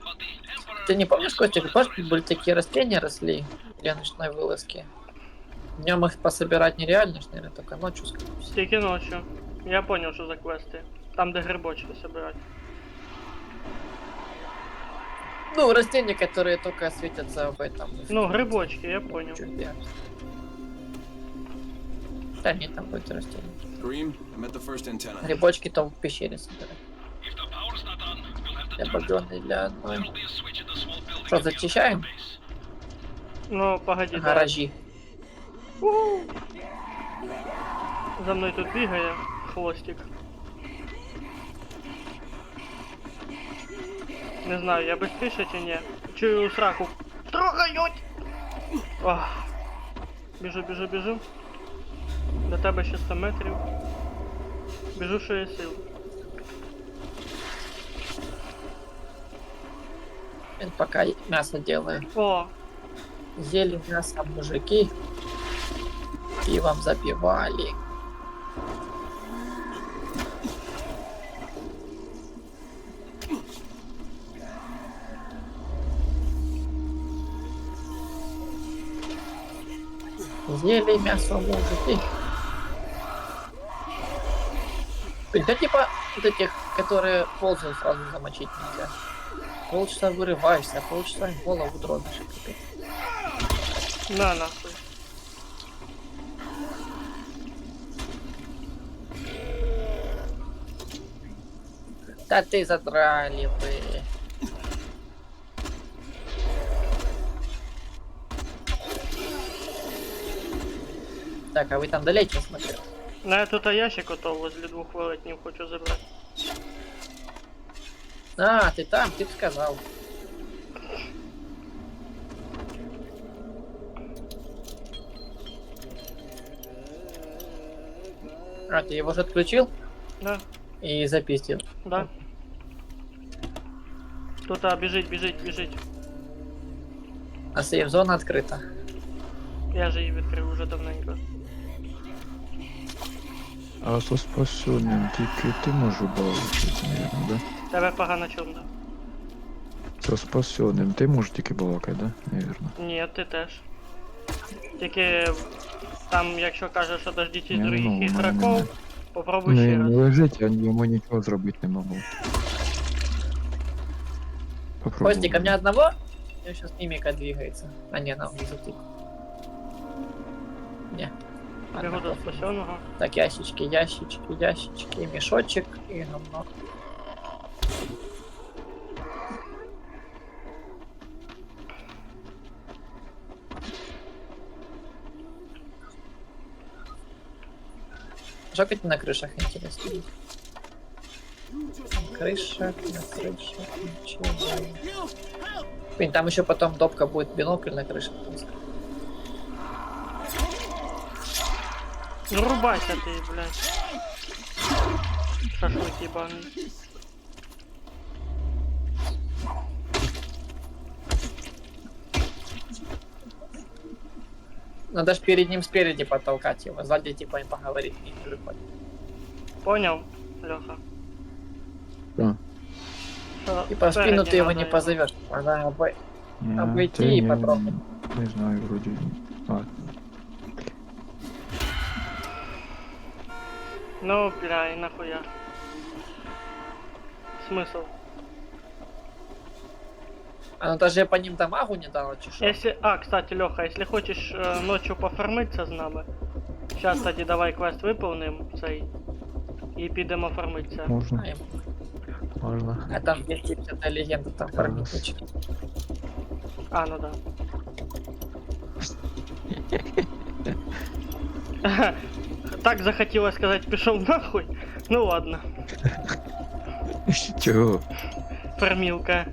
But the Emperor... Ты не помнишь, Котик, помнишь, были такие растения росли для ночной вылазки? Днем их пособирать нереально, ж, наверное, только ночью, скорее всего. Тільки ночі. Я понял, що за квести. Там, де грибочки собирать. Ну, растения, которые только светятся в этом. Ну, грибочки, я понял. Чудо. Да нет, там будет растение. Green, I'm at the first antenna. Грибочки то в пещере собирать. If the power's not on, we'll have to Для turn it. багряной, для одной. There'll be a switch in the small building. Что, at the зачищаем? base. Ну, погоди, да. Гаражи. За мною тут бігає хвостик. Не знаю, я быстріше чи ні. Чую сраку. Трогають! Ох. Біжу. До тебе ще 100 метрів. Біжу, що є сил. Он пока мясо делает. О, Ели мясо мужики. Пивом запивали. Ели мясо мужики. Блин, да типа вот этих, которые ползают, сразу замочить нельзя. Полчаса вырываешься, а полчаса в голову дробишь. на нахуй. Да ты задрали вы. Так, а вы там далеко смотрите? На я тут ящик ото возле 2 велетнів хочу забрати. А, ты там, ты б сказал. А, ты его же отключил Да, и запистил. да. Тут біжить. А сейф-зона открыта. Я же її відкрив уже давненько. А со спасенням тільки ти можеш балакати, наверное, да? Тебе погано чутно. Со спасенним ти можеш тільки балакати, да? Наверно. Ні, ти теж. Тільки там, якщо кажеш, що дождітесь Ні, других ну, у мене ігроків, немає. попробуй ще Не раз. лежить, я йому нічого зробити не можу. Попробуй. Костик, а меня одного? У меня сейчас мимика двигается. А не, она внизу тик. Не. Бігу Ладно, до спасеного. так, ящички, мешочек и говно. Что это на крышах интересно? На крышах, ничего. Блин, там еще потом допка будет бинокль на крыше. Ну рубайся ти, блядь. Шашлык ебаный. Надо ж перед ним спереди подтолкать его, сзади типа им поговорить не выходит. Понял, Леха? Да. Що Типа в спину спереді ты его надо не позовешь. Надо Ні, обойти це і ні, попробуй. Не знаю, вроді. А, Ну, бля, и нахуя. Смысл? А ну даже по ним дамагу не дала, чи що? Если... А, кстати, Леха, если хочешь ночью пофармиться з нами, сейчас, кстати, давай квест виповним цей. І підемо фармитися. можна, А, можна. а там 250 легенда, там фармить хочет. А, ну да. Так захотілося сказати, пішов нахуй. Ну ладно, Чого? фармілка.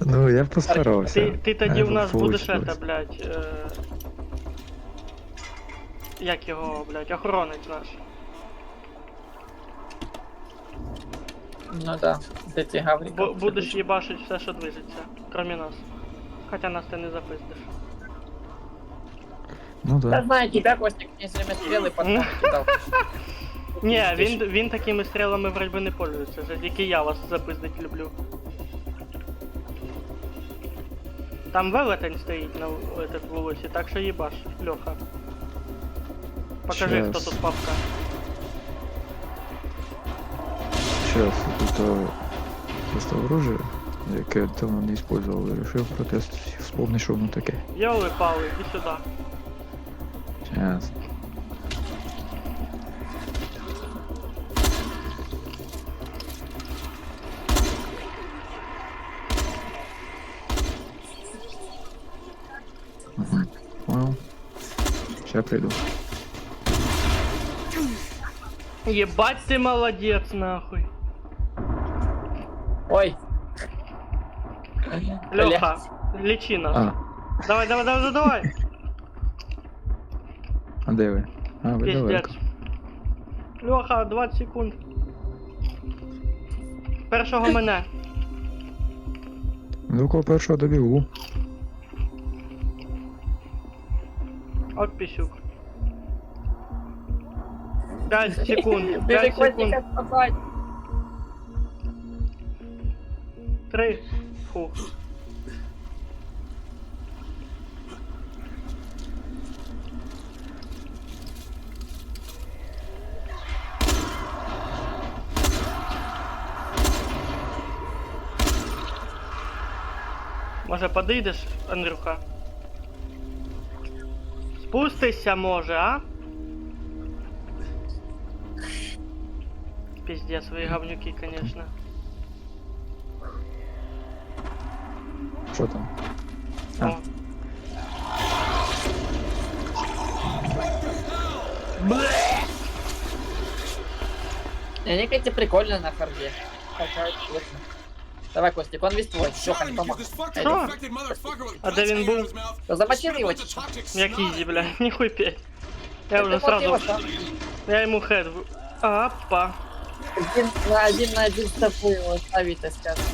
Ну, я постарався. Ти тоді в нас будеш получилось. это, блядь, як його, блядь, охоронець наш. Ну да, вот эти гаврики. Будеш їбашить все, що движеться, кроме нас. Хоча нас ти не запиздиш. Ну Да да. знаю, тебя, Костик, мне все время стрелы под кидал. Ні, він такими стрілами вроді би не пользується, завдяки я вас запиздить люблю. Там велетень стоїть на этот вулиці, так що їбаш, Льоха. Покажи, хто Щас. тут папка. Сейчас, тут просто оружие. яке давно не использовал, и решил протестить. Вспомни, що воно таке. Йоли-пали, іди сюди. Сейчас. Понял. Сейчас приду. Єбать ти молодець, нахуй. Ой! Леха, лечи нас. А, Давай, давай, давай, давай. а де ви? А, ви Пиздец. далеко. Леха, 20 секунд. Першого мене. До кого першого добігу. От пісюк. 5 секунд. 5 Біжи, секунд. котика, спасай! 3. Фу. Може подійдеш, Андрюха? Спустися може, а? Пиздец, ви говнюки, конечно. Що там? О. Не, Кстати, прикольно на харде. Хотя, точно. Давай, Костик, он весь твой. Леха, не помог. Що? А де він був? Да замочил его. Як ізі, бля, ніхуй п'ять. Я Ты вже вот его сразу... сам. Я йому хед... Апа. Один на один с тобой его оставить, так скажем.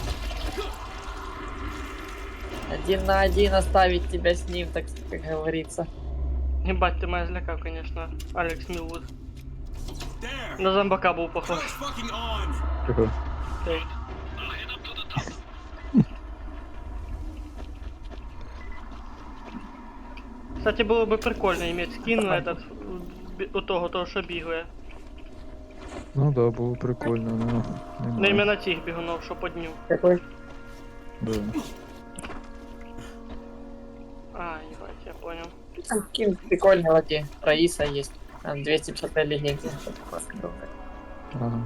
1 на 1 оставить тебя с ним, так как говорится. Ебать, ти мене злякав, конечно, Алекс Мілвуд. На зомбака був похож. Чого? Ти. Кстати, було би прикольно иметь скин этот, у того, що бігає. Ну да, було прикольно, но Ну немає. іменно цих бігунов, що по дню. Какой? Да. А, ебать, я понял. Там скин прикольный, вроде Раиса есть. Там 250 легенды. Ага.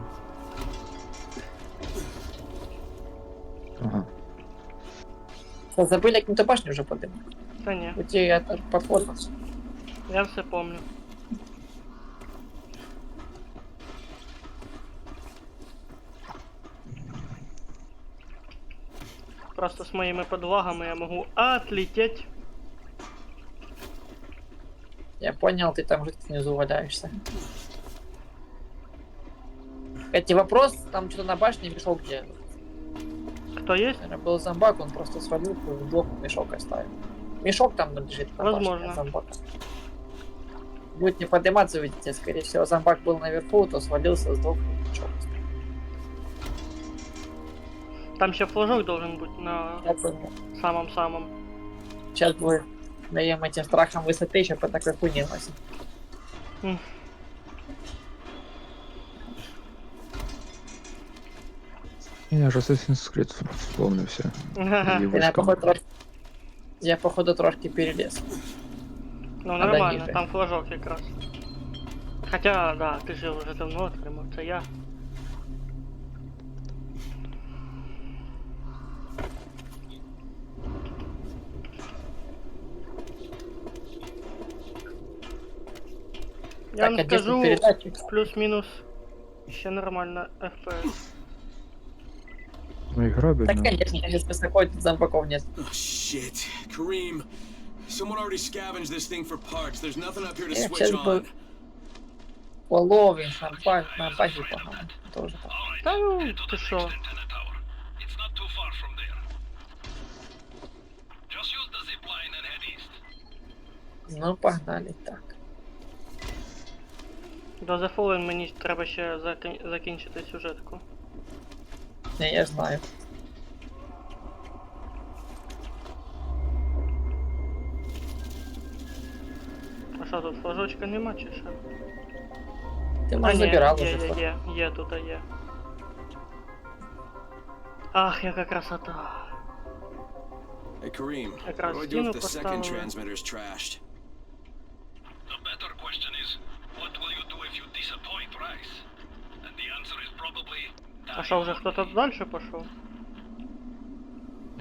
Ага. Что, забыли, как то башню уже подым? Та ні, У тебя это подходно. я все помню. Просто с моими подвагами я могу отлететь. Я понял, ты там жить внизу валяешься. Кстати, вопрос, там что-то на башне мешок где? Кто есть? Наверное, был зомбак, он просто свалил, в блок мешок оставил. Мешок там лежит на Возможно. башне от зомбака. Будет не подниматься, увидите, скорее всего, зомбак был наверху, то свалился, сдох, мешок. Там еще флажок должен быть на Я понял. самом-самом. Сейчас будет даем этим страхам высоты еще по такой хуйне носить. Я ж Assassin's Creed вспомнився. Я походу трошки перелез. Ну А нормально, ниже? там флажок якраз. Хотя, да, ти жив уже давно отримав, це я. Я Так, вам а где скажу, тут передатчик? плюс-мінус ще нормально FPS. Ну ігра Так, бідна. конечно, здесь высоко тут зомбаков нет. Oh, shit. Kareem, someone already scavenged this thing for parts. There's nothing up here to Yeah, switch just on. Половин, на базе, по-моему, тоже так. Та ну, ти що? Antenna tower. It's not too far from there. Just use the zip line and head east. Ну, погнали, так. До The Fallen мені треба ще закінчити сюжетку. Не, я знаю. А що тут, флажочка нема чи що? Ты, А, может, ні, забирал є, уже. є, тут є. Ах, яка красота. Hey, Kareem, what Якраз do I do стіну if the second поставили. transmitter's trashed? The better question is, what will you do if you disappoint Rice? And the answer is probably... А що, вже хто-то далі пішов?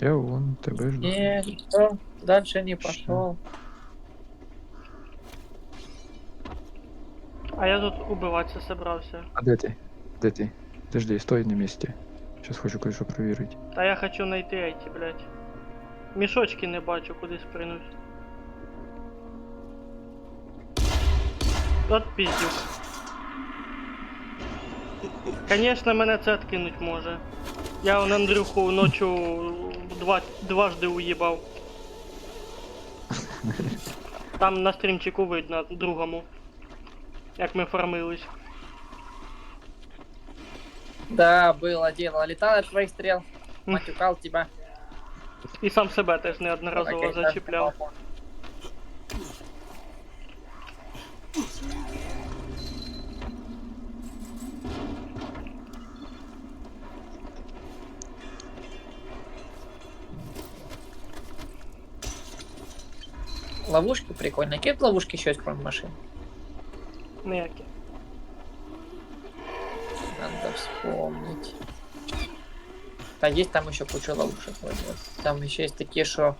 Я вон тебе жду. Нет, никто дальше не пошел. А я тут убиватися собрався. А де ти? Де ти? Подожди, стой на місці. Сейчас хочу кое-що перевірити. Та я хочу знайти эти, блядь. Мішочки не бачу, куди спринуть. От піздюк. Конечно, мене це откинуть може. Я он Андрюху ночью дважды уїбав. Там на стрімчику видно другому. Як ми фармились. Да, было дело. Летал от твоих стрел. Матюкал тебя. І сам себе теж неодноразово Окей, зачіпляв. да. Ловушки прикольные. Какие тут ловушки еще есть, кроме машин? Ніякі. Надо вспомнить. Да, есть там еще куча ловушек. Вот. Там еще есть такие, что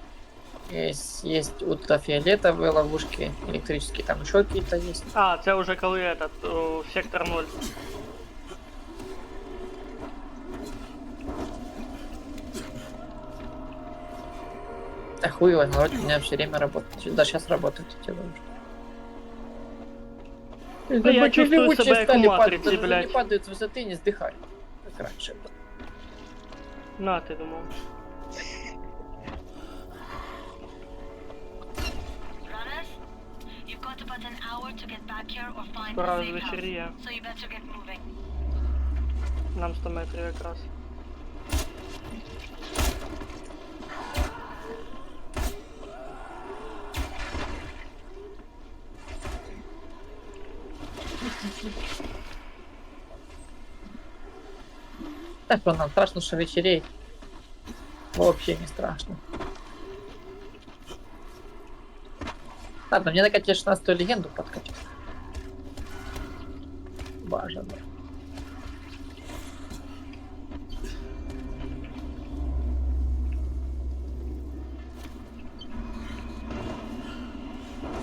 есть ультрафиолетовые ловушки, электрические, там еще какие-то есть. А, це вже коли этот, сектор 0. Да хуй его знает, у меня все время работает. Да, сейчас работают эти ловушки. Да я чувствую себя как в матрице, Не блядь. падают с высоты, не сдыхают. Как раньше было. На, ти думав. Runners, you've got about an hour to get back here or find Скоро a safe house. вечеріє. So you better get moving. Нам 100 метрів якраз. Так что нам страшно, что вечерей. Вообще не страшно. Ладно, мне накатить 16-ю легенду подкачать. Бажано.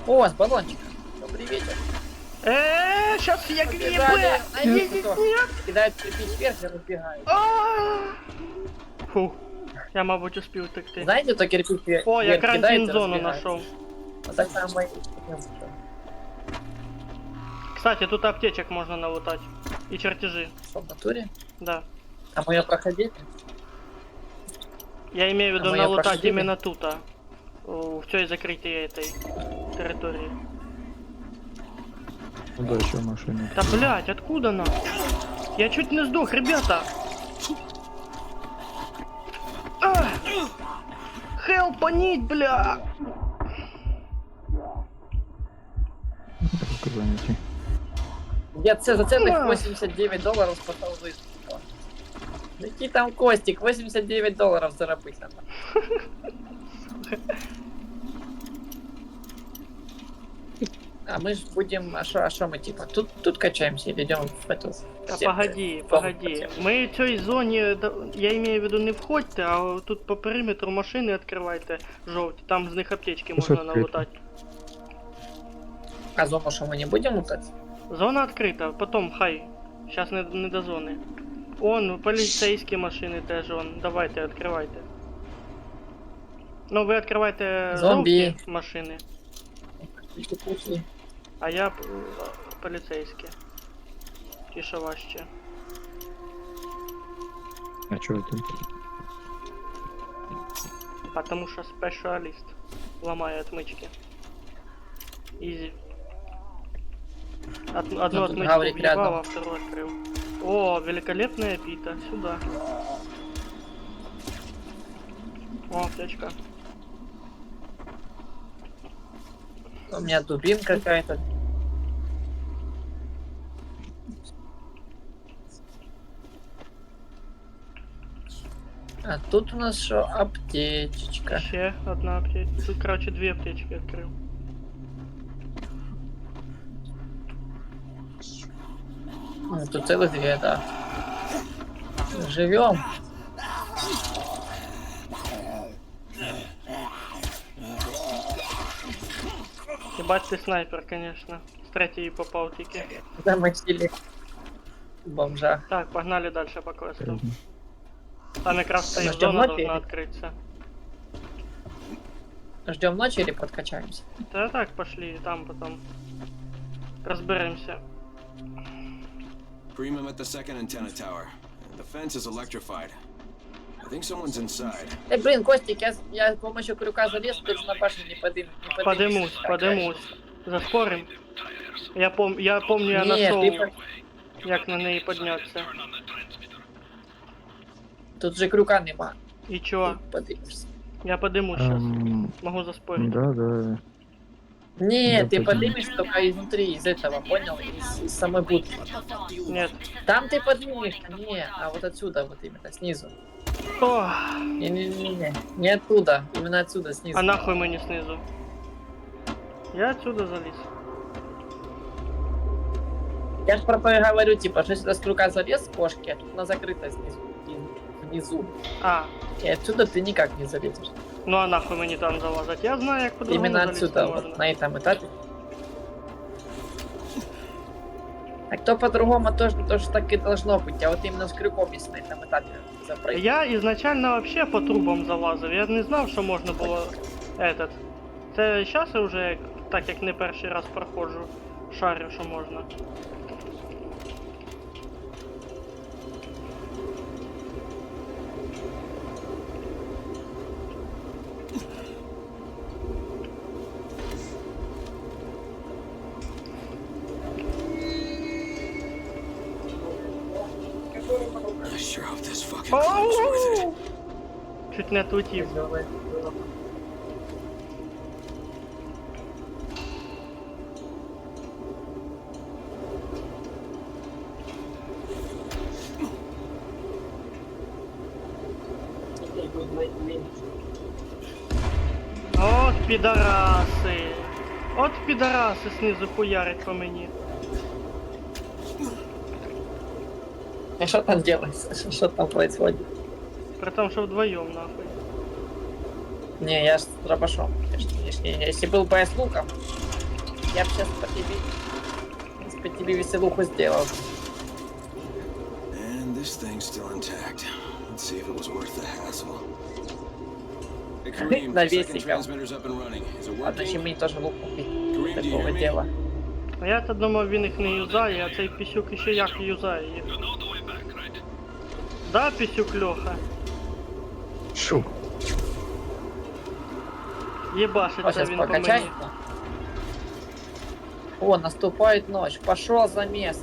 О, с баллончика. Добрый вечер. Щас я Побежали. грибы! Кидают кирпич вверх и разбегают. Фу. Я, мабуть, успів втекти. Знаете, кто кирпич вверх О, я кидает и карантин-зону разбегается? знайшов. Вот так само и... Кстати, тут аптечек можна налутати. І чертежи. Что, в натуре? Да. А мы ее проходили? Я имею в виду А мы её налутати проходили? іменно тут, в цій закритій этой території. Ну да, еще машина. Да блять, откуда она? Я чуть не сдох, ребята! Хелпанить, бля! Как занятий. Я за целых Да. $89 спасал жизнь. Какие там Костик? $89 заработать надо. А мы ж будем... А шо мы типа? Тут качаемся или идем в эту... Та сетку? погоди, В погоди. сетку. Ми в цій зоні, я имею в виду, не входьте, а тут по периметру машини відкривайте жовті, там з них аптечки Ось можна відкрито. налутати. А зону что мы не будем лутать? Зона відкрита, потом хай. Сейчас не до зони. Он, поліцейські машини теж он. Давайте, відкривайте. Ну, ви відкривайте Зомбі. жовті машини, а я поліцейські. Ті, що важче. А чё тут? Потому що спеціаліст ламає отмички. Ізі. Одну тут отмычку Гаврик въебал, рядом. а вторую открыл. О, великолепная бита. Сюда. О, аптечка. У меня дубин какая-то. А тут у нас що? Аптечечка. Ще одна аптечка. Тут, короче, дві аптечки відкрив. Тут целых две, да. Живем. Ебать ты снайпер, конечно. С третьей попал тільки. Замочили бомжа. Так, погнали дальше по квесту. Там якраз стоит Ждем зона ночи? должна открыться. Ждем ночи или подкачаемся? Да так, пошли, там потом разберемся. Cream him at the second antenna tower. The fence is electrified. I think someone's inside. Блин, Костик, я с помощью крюка залез, ты же на башню не Подымусь, подымусь. Заскорим. Я помню, я Нет, нашел, ты як на неї подняться. Тут же крюка нема. І чого? Подымешься. Я подымусь сейчас. Могу заспорить. Да. Нет, Да, ты поднимешь. подымешь только изнутри, из этого, понял? Из самой будки. Нет. Там ты поднимешь, не, а вот отсюда, вот именно, снизу. О, Не-не-не, не оттуда, именно отсюда, снизу. а нахуй мені снизу? Я отсюда залез. Я ж про то и говорю, типа, что сюда с крюка залез с кошки, а тут на закрыто снизу. Внизу. А, И отсюда ты никак не залезешь. ну а нахуй мені там залазать? Я знаю, як по-другому Именно залізти отсюда, можна. вот на этом этапе. А кто по-другому тоже так и должно быть, а вот именно с крюком, если на этом этапе запрыгнуть. Я ізначально вообще по трубам залазив. Я не знав, що можна було этот. Це зараз я вже, так як не перший раз проходжу, шарю, що можна. I sure hope this fucking climb's worth it. Чуть не отлетів. От підараси. От підараси знизу хуярять по мені. А что там делается? Что там происходит? При тому, що вдвоєм нахуй. Не, я ж с дробашом, конечно. Если был бы я с луком, я бы сейчас по тебе веселуху сделал. And this thing's still intact. Let's see if it was worth the hassle. Hey, Kareem, На the second весиком. transmitter's up and running. Is it Ладно, еще working? мне тоже лук купить. Kareem, do you Такого hear me? дела. А я то думав, він їх не юзає, а цей пісюк іще як юзає їх. You know the way back, right? Да, пісюк Льоха? Шо? О, Єбашиться сейчас він по мені. покачается. О, наступает ночь. Пошел замес.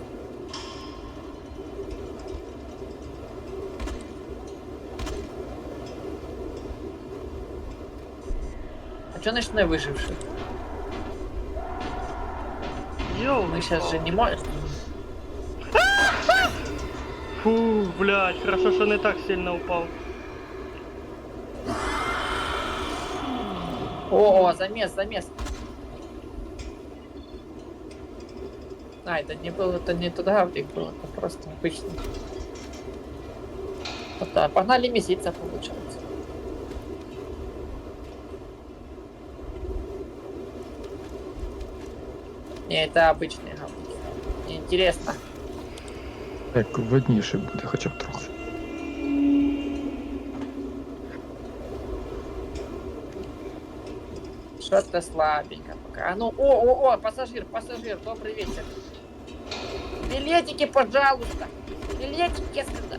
А что ночной выживший? Йоу, Мы сейчас же не можем. Фу, блядь, хорошо, що не так сильно упав. О, замес. А, это не был, это не туда втик был, это просто обычно. Вот так, погнали месяца, получается. Не, это обычные говники. Интересно. Так, видніше буде хоча б трохи. Что-то слабенько пока. А ну, о, пассажир, добрый вечер. Билетики, пожалуйста. Билетики, я сказал.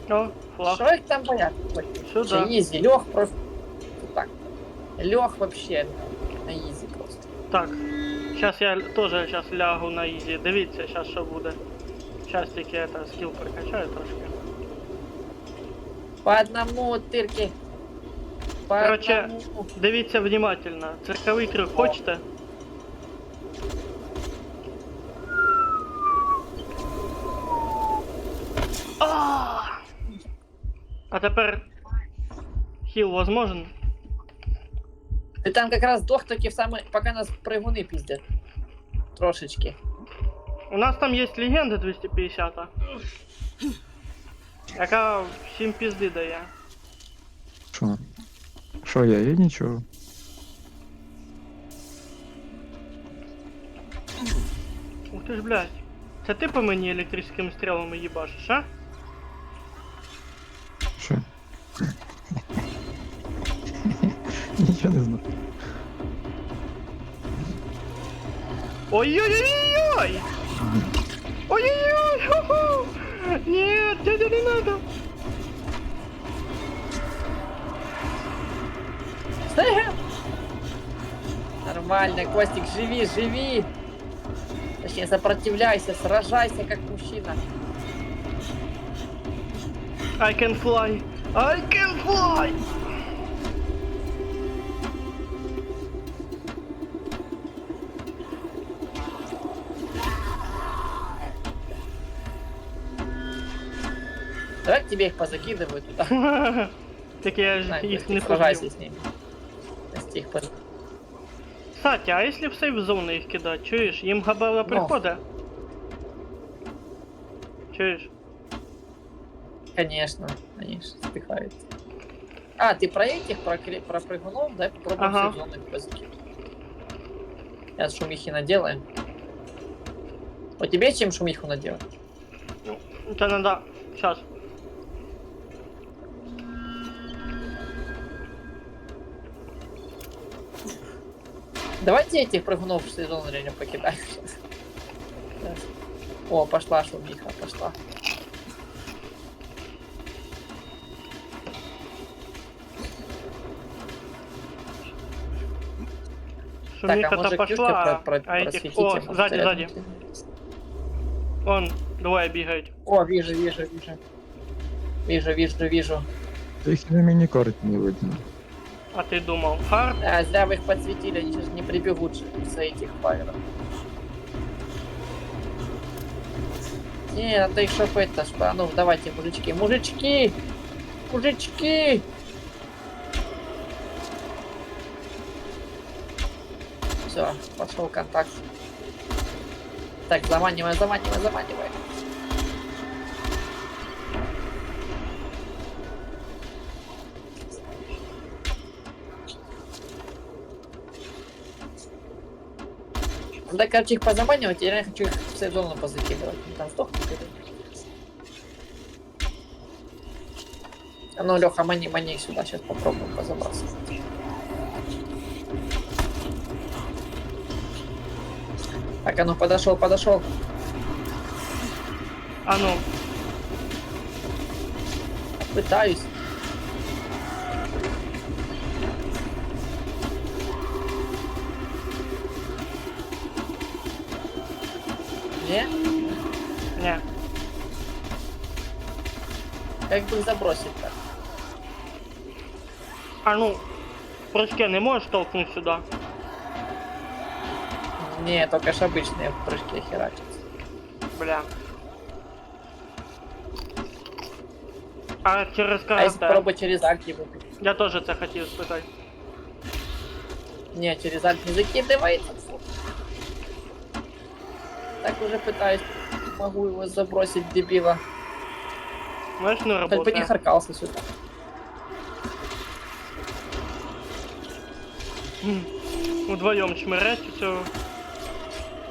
О, флаг. Что их там боятся? Сюда. Изи, лег просто. Вот так. Лег вообще на изи просто. Так, зараз я теж зараз лягу на ізі. Дивіться, зараз що буде. Зараз тільки это, скіл прокачаю трошки. По одному тырки. По Короче, одному. дивіться внимательно. Цирковий трюк хочете? А тепер хіл возможен? Ты там как раз сдох таки в самый... Пока нас прыгуны пиздят. Трошечки. У нас там є легенда 250, яка всім пізди дає. Що? Що я? Я нічого. Ух ти ж, блядь. Це ти по мені електричними стрілами їбашиш, а? Що? Нічого не знаю. Ой-ой-ой-ой! Ой-ой-ой! Ху-ху! Нет, дядя, не надо! Стейгем! Нормально, Костик, живи, живи! Точнее, сопротивляйся, сражайся как мужчина. I can fly! I can fly! Давай к тебе их позакидываю туда. Так я ж Знаю, їх Костик, не сражайся поб'ю. с ними. Если их поз- Кстати, а если в сейф зону їх кидати, чуєш? Їм габела приходить. Чуєш? Конечно, они ж вздыхают. А, ты про этих, про прыгунов, да? Попробуем Ага. все зоны позакидывать. Сейчас шумихи наделаем. У тебя есть чем шумиху наделать? Це надо. Сейчас. Давайте этих прыгунов в сезон реально покидаем сейчас. Сейчас. О, пошла шумиха, пошла. Шумиха-то может, Ксюшка пошла, а этих... просветите, О, может, сзади, рядом сзади. где-то? Вон, двое бігають. О, вижу, вижу, вижу. Вижу, вижу, вижу. Їх на міні-карті не видно. А ти думав, фарт? А, зря вы их подсветили, они сейчас не прибегут же за этих фаеров. Не, надо их шопать-то, что... А ну, давайте, мужички, мужички! Мужички! Все, пошел контакт. Так, заманивай, заманивай, заманивай. Да, короче, их позаманивать, я реально хочу их в сейф-зону позакидывать. Ну, там сдохнут. А ну, Леха, мани их сюда, сейчас попробуем позабраться. Так, а ну, подошел, подошел. А ну, Пытаюсь. Не? не. Как бы их забросить-то? А ну, в прыжке не можешь толкнуть сюда? Не, только ж обычные в прыжке херачат. Бля. А через А если карате? попробовать через альт его? Я тоже це хотів спитати. Не, через альт не закидывается. Фу. Так уже пытаюсь. Могу его забросить, дебила. Знаєш, не Хоть бы не работає. харкался сюда. Удвоєм чмирять цього.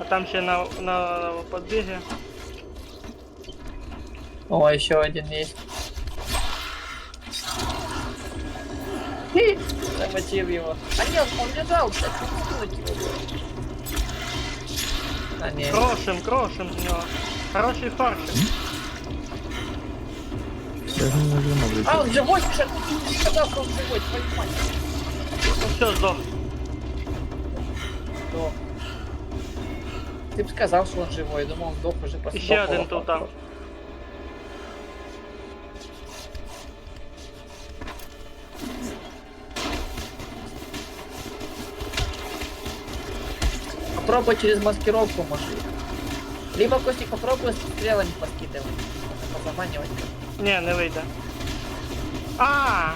А там ще на подбігі. О, еще один есть. Хи, замочил его. А нет, он лежал, кстати, скинуть его было. А нет. Крошим з нього. Хороший фаршик. Я ж не нажимав А, речі. он живой, что ты сказал, что он живой, твою мать. Ну все, здох. Сдох. Ты бы сказал, что он живой, я думал, он сдох уже после Ще сдохлого один тут там. факта. Попробуй через маскировку машину. Либо, Костик, попробуй стрелами подкидывать. Позаманивать. Ні, не вийде. А,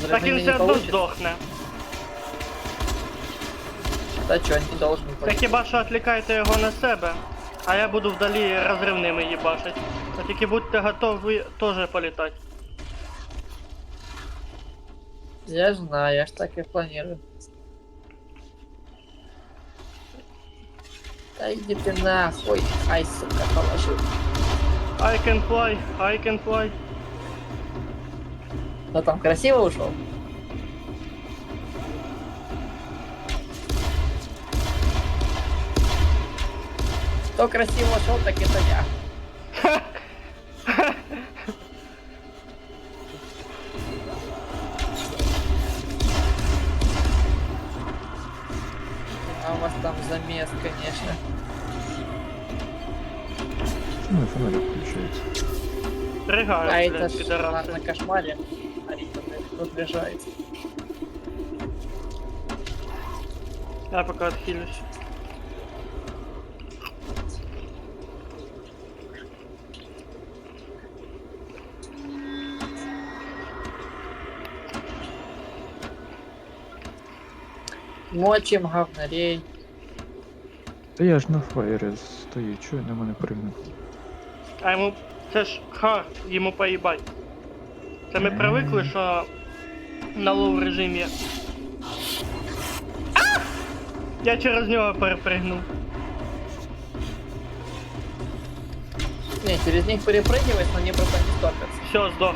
так він все одно здохне. Да чё, не должен Та быть. хіба що відлікайте його на себе, а я буду вдалі розривними їбашить. А тільки будьте готові теж політати. Я знаю, я ж так и планирую. Да иди ты нахуй. Ай, сука, положи. I can fly, I can fly. Ну там красиво ушел. Кто красиво ушел, так это я. А у вас там замес, конечно. Чому фонарик включається? А Ригаю, это блядь, ж підараси. на кошмаре. Приближается. Я поки відхилюсь. Мочим говнарей. Та я ж на фаєрі стою, чого на мене пригнув? А йому це ж хард, йому поїбать. Це ми привикли, що на лоу режимі. А! Я через нього перепригнув. Не, через них перепрыгивать, но они просто не стопятся. Все, здох.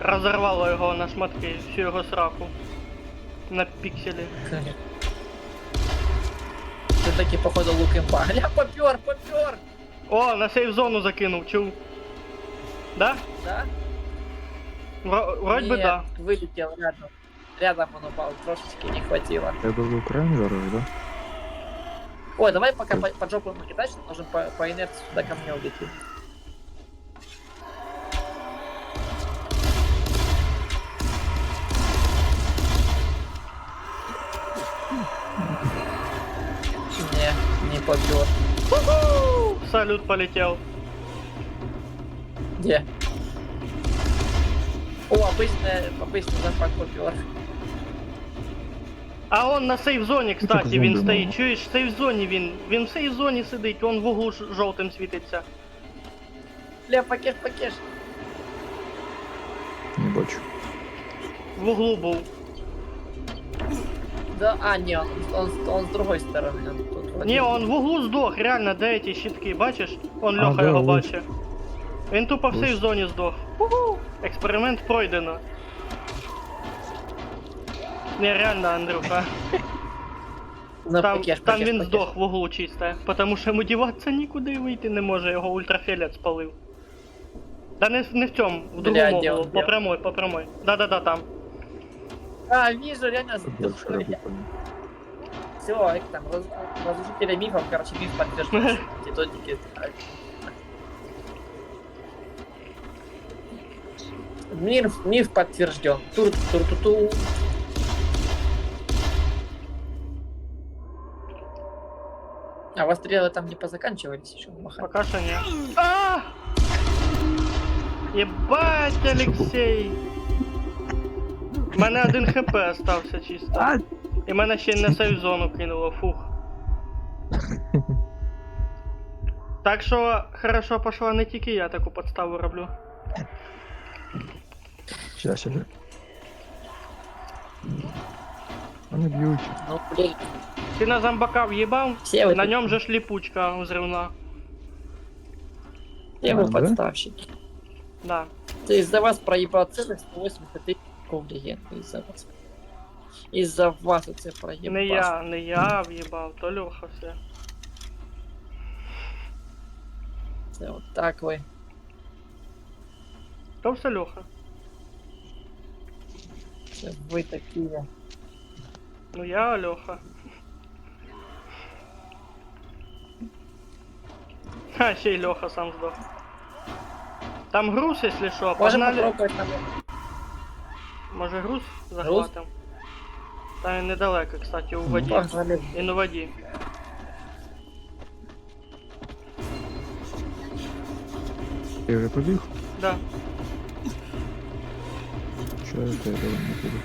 Розорвало його на шматки, всю його сраку. На пікселі. Все-таки, походу, лук имба. Гля, попер, попер! О, на сейф зону закинув, чув. Да? Да? Вроде бы Нет, да. вылетел рядом. Рядом он упал, трошечки не хватило. Тебе лук рейнджеров, да? Ой, давай пока по жопу накидать, нужно по инерции сюда ко мне улететь. Не попер. Салют полетел. Где? О, обычный запах попер. А он на сейф зоні, кстати, зомбі, він стоїть. мама. Чуєш, в сейф зоні він. Він в сейф зоні сидить, он в углу жовтим світиться. Бля, покеш. Не бачу. В углу був. Да, а, не, он с другой стороны. Он тут вроде- Ні, он в углу здох, реально, де ті щитки, бачиш? Он А, Льоха да, його ось. бачить. Він тупо в Ось. сейф зоні здох. Уху! Експеримент пройдено. Не, реально, Андрюха. Ну, Там, покеш, там покеш, він покеш. здох в углу чисто, потому що йому діватися нікуди і вийти не може, його ультрафіолет спалив. Да не в цьому, в Бля, другому де углу, он, по де? прямой. Да, там. А, вижу, реально Больше работаю. Все, их там, разрушители мифов, короче, миф подтвержден. Эти додики. Миф подтвержден. Тур-тур-ту-ту. А у вас стрелы там не позаканчивались еще? Махать? Пока що ні. А! Єбать, Алексей! У мене 1 хп остався чисто. І мене ще й на сейф зону кинуло, фух. Так що, хорошо пошла, не тільки я таку подставу роблю. Сейчас. Вони б'ють. Ну, блин, Ти на зомбака в'їбав? все вы, На ньому же ж ліпучка взривна. все вы Да? подставщики. Да. То из-за вас проебал целых 180 тысяч легенды. Из-за вас. Из-за вас это проебал. Не я в'їбав, то Льоха все. Це вот так вы. То все Льоха. Це ви такі. Ну я Льоха. Ха, ще й Льоха сам здох. Там груз, якщо що, Можем погнали. попробовать там. Може груз захватим? Там він недалеко, кстати, у воді. Погнали. Він у воді. Ти вже побіг? Да. Що я тебе не буду?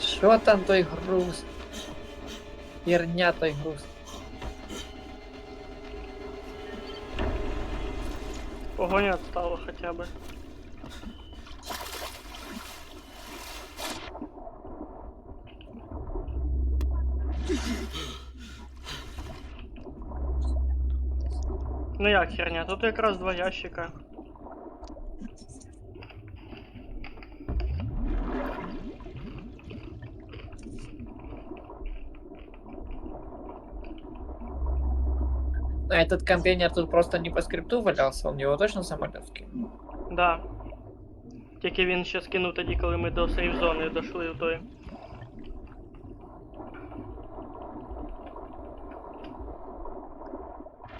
Що там той груз? Херня той груз. Погоня відстала хоча б. Ну як херня, тут якраз 2 ящика. А этот контейнер тут просто не по скрипту валялся, он его точно самолет скинул? Да. Тільки він ще скинув тоді, коли ми до сейф-зони дійшли в той.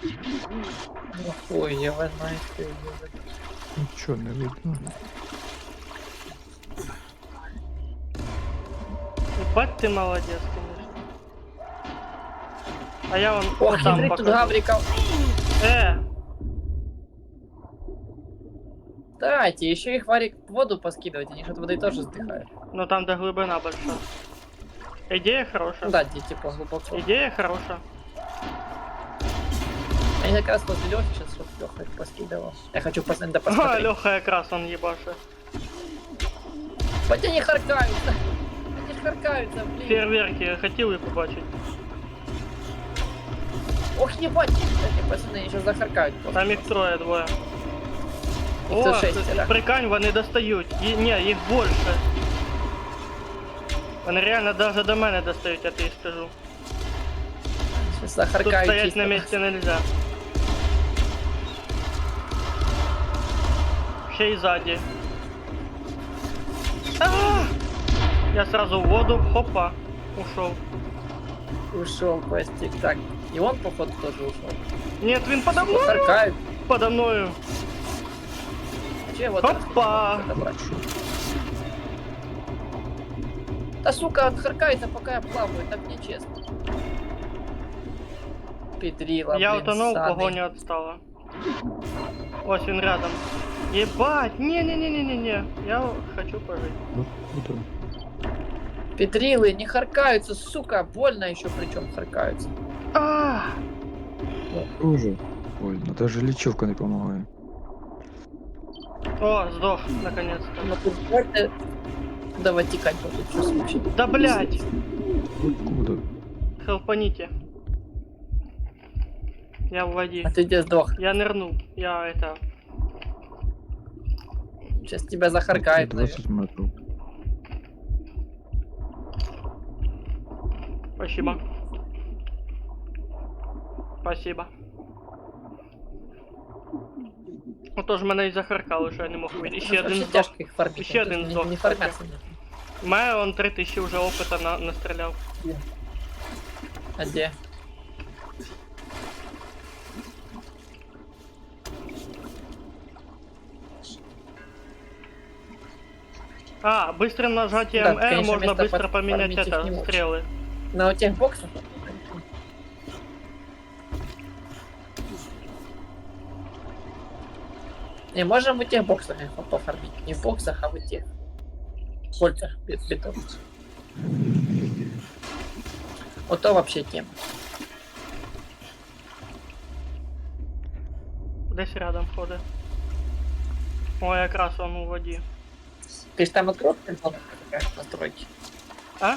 Ну хуй, я знаю, что я делаю. Нічого не видно. Ебать ты молодец, конечно. А я вон Ох, там хитрый тут покажу. гавриков. Дайте, еще их варик в воду поскидывать, они же от воды тоже сдыхают. Ну там до глибина большая. Идея хорошая. Да, типа глубоко. Идея хорошая. Они как раз возле Лёхи сейчас, чтобы Лёха их поскидывал. Я хочу А, посмотреть. Леха якраз он ебашит. Хоть они харкаются. Они ж харкаются, блин. Фейерверки хотів і побачити. Ох, ебать, кстати, пацаны, еще захаркают. просто. Там їх 2. Их О, тут 6. прикань, вони достають. Ні, їх більше. Вони реально даже до мене достають, я тобі скажу. Сейчас Тут захаркают стоять чисто. на місці нельзя. Ще й ззаді. Я сразу в воду, хопа, ушел. Ушел Костик, так. И он, походу, тоже ушел. Нет, він подо мною. Харкают. Подо мною. Че вот Хопа. отобрать? Да сука, он харкается, пока я плаваю, так нечестно. Педрила, Я блин, утонул, ссаный. погоня отстала. Ось він рядом. Ебать, не-не-не-не-не. Я хочу пожить. Ну, круто. Петрилы не харкаются, сука, больно еще причем харкаются. Тоже. Ой, ну даже лечилка не помогає. О, сдох, наконец-то. Ну тут больно. Давай текать вот тут, что случилось? Да блять! Откуда? Хелпаните. Я в воде. А ты где сдох? Я нырнул. Я это... Сейчас тебя захаркает, наверное. 20 метров. Спасибо. Спасибо. Отож мене і захаркало, що я не мог вийти. Ще один здох. Тяжко их фармить. Ще тут один не- здох, Не кстати. фармятся. Має он 3000 вже опита настріляв. А где? А, быстрым нажатием Да, R конечно, можно вместо быстро поменять подфармить их это, не можешь. стрелы. На у тех боксах? Не, можем в тех боксах их пофармить. Не в боксах, а в тех. В кольцах бетон. Вот то вообще тема. Десь рядом ходить. О, якраз он у воді. Ты ж там открой настройки. А?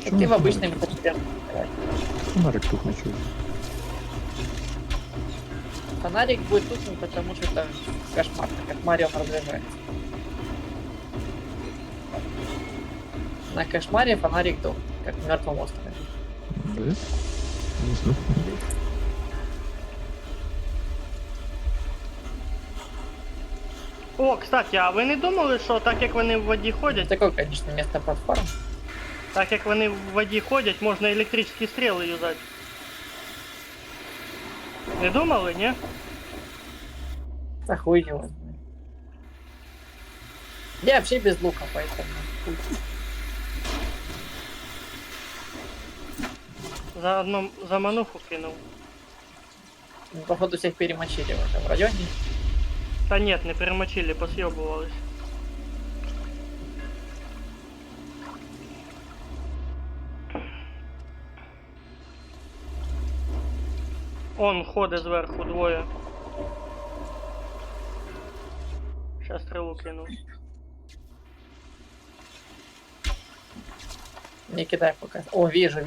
Чому Ты в фонарик? обычном боксе. Фонарик тут не чую. Фонарик будет тут, ну, потому что это кошмар, как Марио разряжается. На кошмаре фонарик дом, как в мертвом острове. Да? Не знаю. О, кстати, а ви не думали, що так як вони в воді ходять, Такое, конечно, место платформ. так як вони в воді ходять, можна електричні стріли юзати? Не думали, ні? Да хуй его знает. Я вообще без лука, поэтому... хуй. За мануху кинув. Ну, походу всех перемочили в этом районе. Та ні, не перемочили, посйобувались. Он ходить зверху двоє. Щас стрілу кину. Не кидай пока. О, вижу.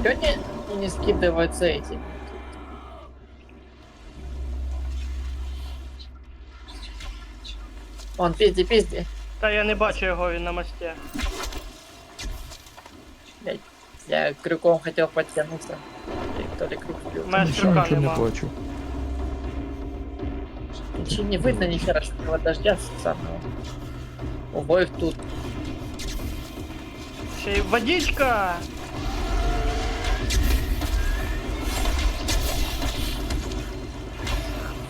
Чё не скидываются эти? Вон, пизди. Та я не бачу його, він на мості. Блядь, я крюком хотел подтянуться. И то ли крюк сбил. Мене Нічого, крюка нічого не нема. бачу. Ничего не видно, ни хера, что его дождя самого. Обоих тут. Ще й водичка!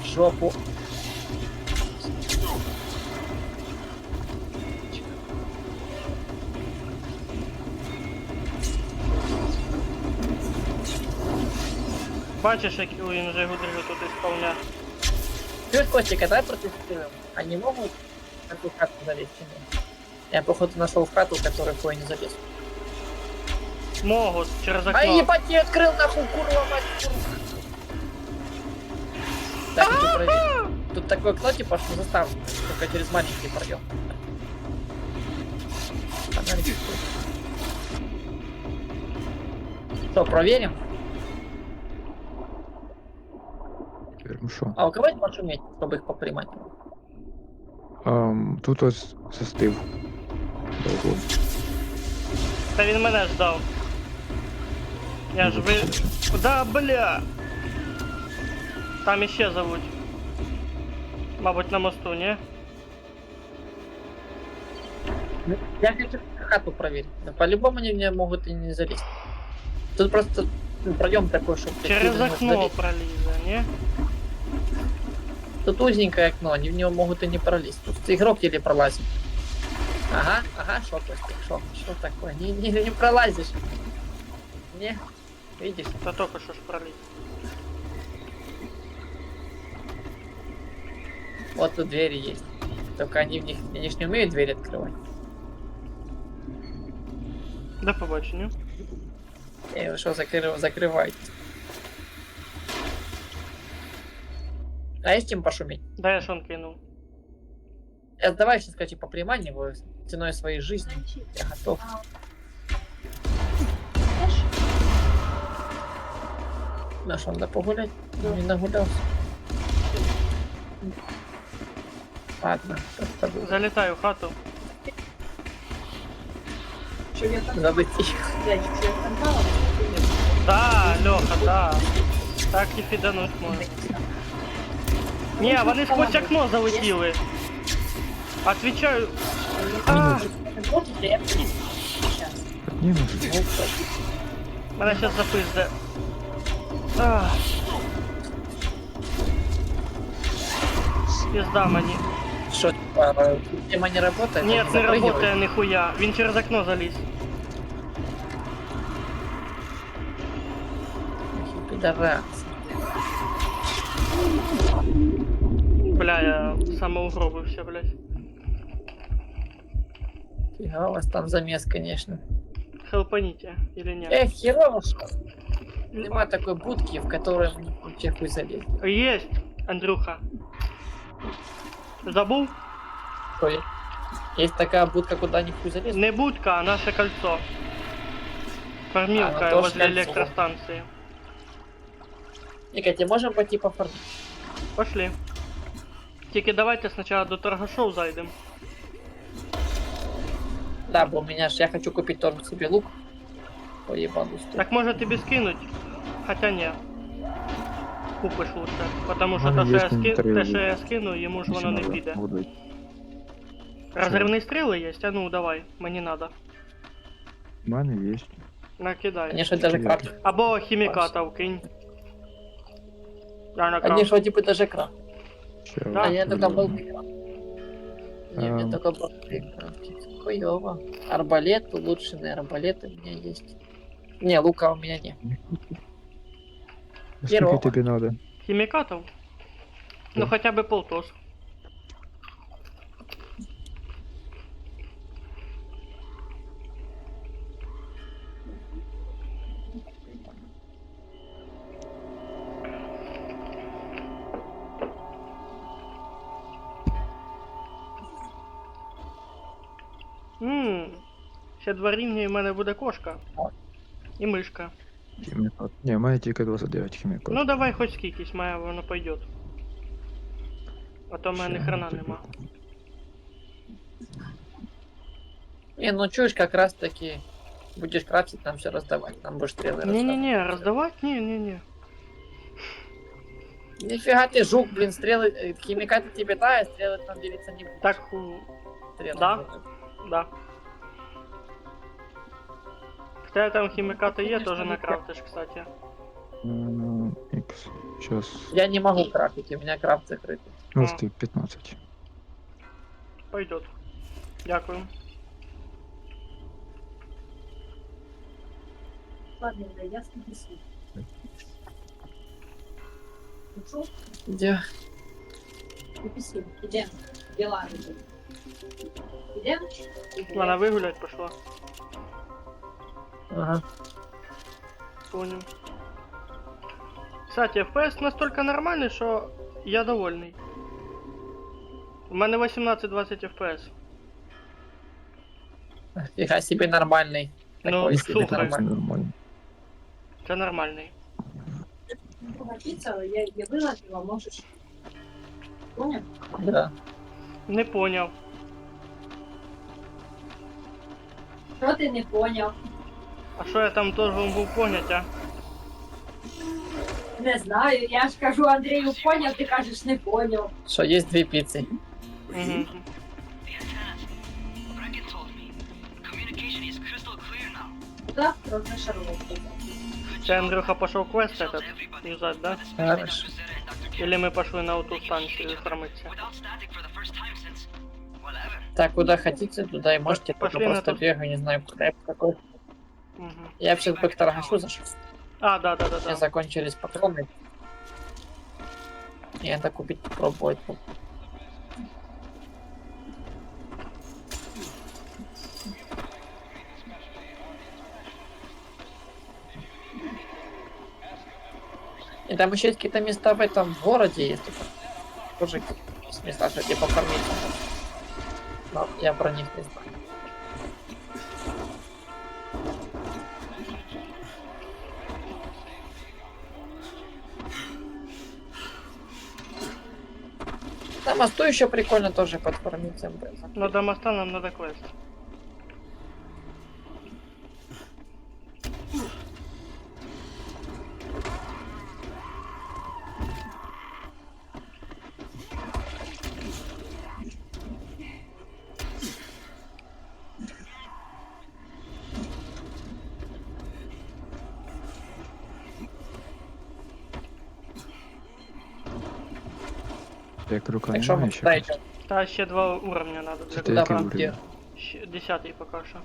В жопу. Бачиш, як він вже гудрю тут ісполняє. Чуешь, Костик, а давай протестируем. Они могут в эту хату залезть или нет? Я, походу, нашел хату, в которой кое не залез. Могут, через окно. А ебать, я открыл нахуй, курва, мать, курва. Так, хочу проверить. Тут такое окно, типа, что заставлено. Только через маленький проем. Фонарик. Что, проверим? Ну що? А у кого есть пошуметь, чтобы их попримать? Тут ось застив. Довго. Та він мене ждав. Я ж ви... Да, бля! Там іще зовуть. Мабуть, на мосту, ні? Я хочу хату проверить. Но по-любому они мне могут и не залезть. Тут просто проем такой, чтобы... Через окно пролізе, ні? Тут узенькое окно, они в него могут и не пролезть. Тут игрок еле пролазит. Ага, шо, Костик, шо такое? Не пролазишь. Не, видишь? Та тільки що ж проліз. Вот тут двери есть. Только они они ж не умеют двери открывать. До побачення. Вы что, закрываете? А есть чем пошуметь? Да я шон кинув. Давай сейчас, короче, попримань его ценой своей жизни. Я готов. Наш надо погулять. Не нагулялся. Ладно, просто Залітаю в хату. Щоб я так, залети. блядь, чи я фантала? Да, Льоха, да. Так і фідануть можна. Ні, вони сквозь окно залетіли. Отвечаю. А, Мінус. мене щас запизде. А. Пизда мені. Что, система не работает? Нет, не Запрыгивает? работає ніхуя. Він через окно заліз. Пидорас. Бля, я самоугробився, блядь. Фига у вас там замес, конечно. Хелпаните, или нет? Эх, херово, что нема такой будки, в которой вообще хуй залезть. Есть, Андрюха. Забыл? Что, есть такая будка, куда не хуй залезть? Не будка, а наше кольцо. Формилка А, ну, тоже возле кольцо. электростанции. Никайте, можем пойти пофармить? Пошли. Тільки давайте сначала до торгашов зайдем. Да, бо у меня ж я хочу купить тоже себе лук. Поебану стоит. Так може тобі скинуть? Хотя не. Купиш лучше. Потому що У мене те, що є коментарі. те, що я скину, йому ж воно не піде. Розривні стріли є? А ну давай, мені надо. У мене є. Накидай. Конечно, даже Нет. крафт. Або хіміката вкинь. Я на Конечно, типа даже крафт. Ще Да. А я только был. Не, мне только броски крафтить. Хуёво. Арбалет, улучшенный арбалет у меня есть. Не, лука у меня нет. А Херово. сколько тебе надо? Хімікатів? Ну Да. хоча б полтос. Ще 2 рівні і в мене буде кошка. І мишка. Хімікат. Ні, має тільки 29 хімікат. Ну давай хоч скількись має, воно пойдет. А то в мене Ще хрена тобі. нема. Не, ну чуешь, как раз таки будешь крафтить, нам все раздавать. Нам будешь стрелы раздавать. Не-не-не, роздавати? Ні-ні-ні. Нифига ты жук, блин, стрелы, химикаты тебе да, стрелы там делиться не будут. Так, Стрелы да. будут. да. Хоча там хімікати є, Конечно, теж не накрафтиш, кстати. Ікс. Сейчас. Я не могу крафтить, у меня крафт закрытый. Ось ти 15. Пойдет. Дякую. Ладно, да, я спустился. Ну что, Где? спустил. Идем. Дела. Идем? Вона вигулять пішла. Ага. Понял. Кстати, FPS настолько нормальний, що я довольний. У мене 18-20 FPS. Фига себе нормальный. Ну, Такой себе слухай. нормальный. Нормально. Це нормальний. Погодиться, я выложила, можешь. Понял? Да. Не поняв. Что ты не понял? А що я там должен був понять, а? Не знаю, я ж кажу Андрію поняв, ти кажеш не поняв. Что есть 2 пиццы. Угу. Lieutenant, Brecken told me. Communication is crystal clear now. Так, трохи шарлотки. Це Андрюха пішов квест этот юзать, да? Хорошо. Или ми пішли на ту станцію хромитися? Without static for the first time since... whatever. Так, куда хотите, туда и можете. Пошли Только на просто тот. бегаю, не знаю, крэп какой. Угу. Я сейчас бы к торгашу зашел. А, да. У меня закончились патроны. И надо купить, попробовать. И там еще есть какие-то места в этом городе есть. Тоже есть места, что где пофармиться. Но я про них не знаю. На мосту еще прикольно тоже подформиться. Но до моста нам надо квест. Як рука Так что немає мы ще. туда идем. Та ще 2 уровня надо Це для ти Да, який там уровень? где? 10-й поки що.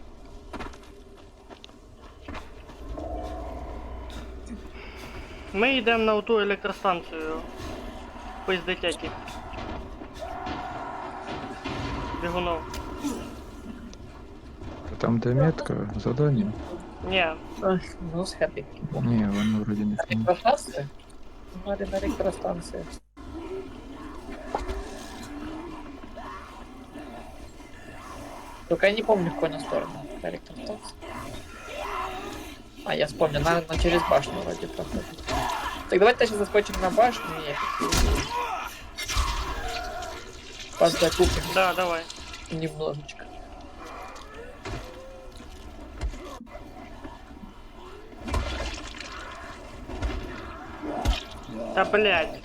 Ми йдемо на ту електростанцію. Пиздетяки. Бігунов. Там де метка, задання? Ні, Ах, ну сходи. Ні, воно вроді не там. Электростанция? Надо на электростанции. Только я не помню, в какую сторону. Электростанция. А, я вспомнил, надо через башню вроде проходить. Так давайте сейчас заскочим на башню и подзакупим да, давай. немножечко. Та блять.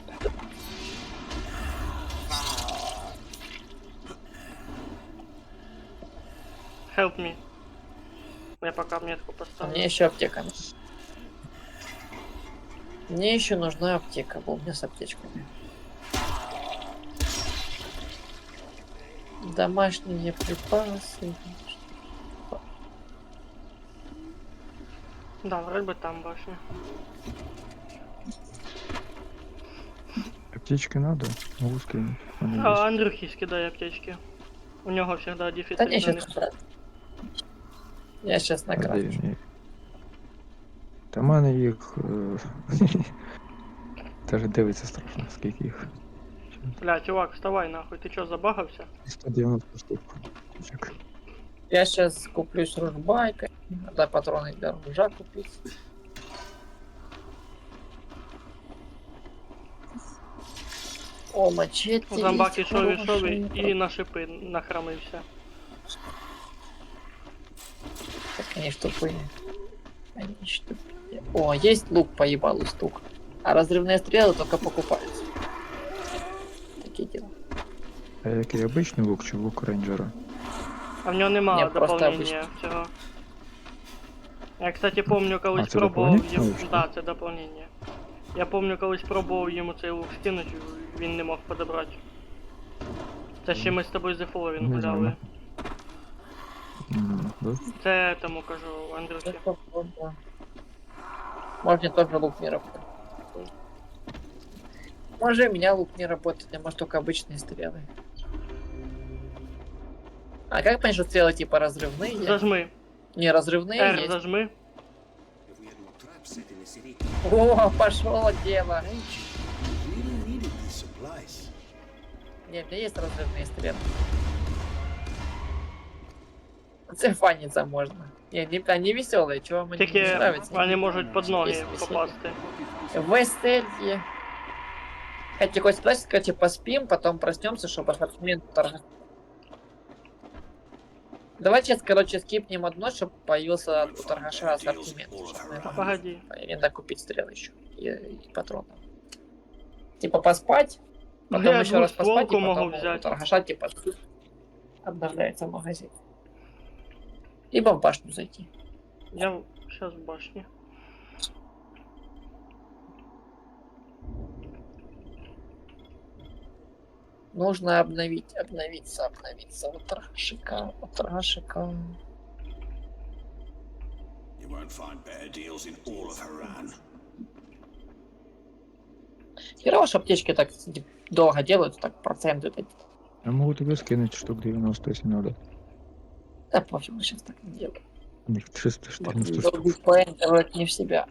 Help me. Я пока метку А поставлю. мне еще аптека нужна. Мне еще нужна аптека, был у меня с аптечками. Домашние припасы. Да, вроде бы там башня. Аптечки надо? Могу скинуть. Она А есть. Андрюхи скидай аптечки. У нього всегда Да дефіцит не, на них. сейчас. Я сейчас А де накрафчу. він? Та в мене їх. Даже дивиться страшно, скільки їх. Бля, чувак, вставай нахуй, ти чо, забагався? 190 штук. Чек. Я сейчас куплюсь ружбайкой. Надо патроны для ружа купить. О, мачете. Зомбак есть ішов хороший. і на шипи нахрамився. Так они ж тупые. Они ж тупые. О, есть лук по ебалу стук. А разрывные стрелы только покупаются. Такие дела. А який обичний лук чи лук рейнджера? А в нього нема Ні, просто доповнення цього. Я, кстати, помню, колись це пробував доповнення їм. чи? Да, це доповнення. Я помню, колись пробував йому цей лук скинути, він не мог подобрати. Це ще ми з тобою з Ефоловін Не знаю. гуляли. Да? Це тому кажу, Андрюхі. Это правда. Может, тоже лук не работает. Может, у меня лук не работает, а может только обычные стрелы. А как понять, что стрелы типа разрывные? Зажми. Не, разрывные R есть. зажми. О, пошло дело. Не, у меня есть разрывные стрелы. Це фаниться можно. Не, они веселые, чего вам они не Тільки нравятся? вони можуть під ноги Є веселі. попасти. Веселье. Хотя хоть спросить, короче, поспим, потом проснемся, чтобы ассортимент торга. Давай сейчас, короче, скипнем одно, чтобы появился у торгаша ассортимент. Чтоб мы могли Погоди. иногда купить стрелы еще и патроны. Типа поспать, потом Я еще раз поспать, и двустволку могу потом у взять. торгаша типа обновляется магазин. Либо в башню зайти. Я сейчас в башні. Нужно обновиться. Вот торгашика. You won't find better deals in all of Haran. Херово, что аптечки так долго делают, так проценты. Я можу тобі скинути штук 90, если надо. Да пофиг, мы сейчас так не делаем. У них 390 штук. Долбить поэнтеровать не в себя.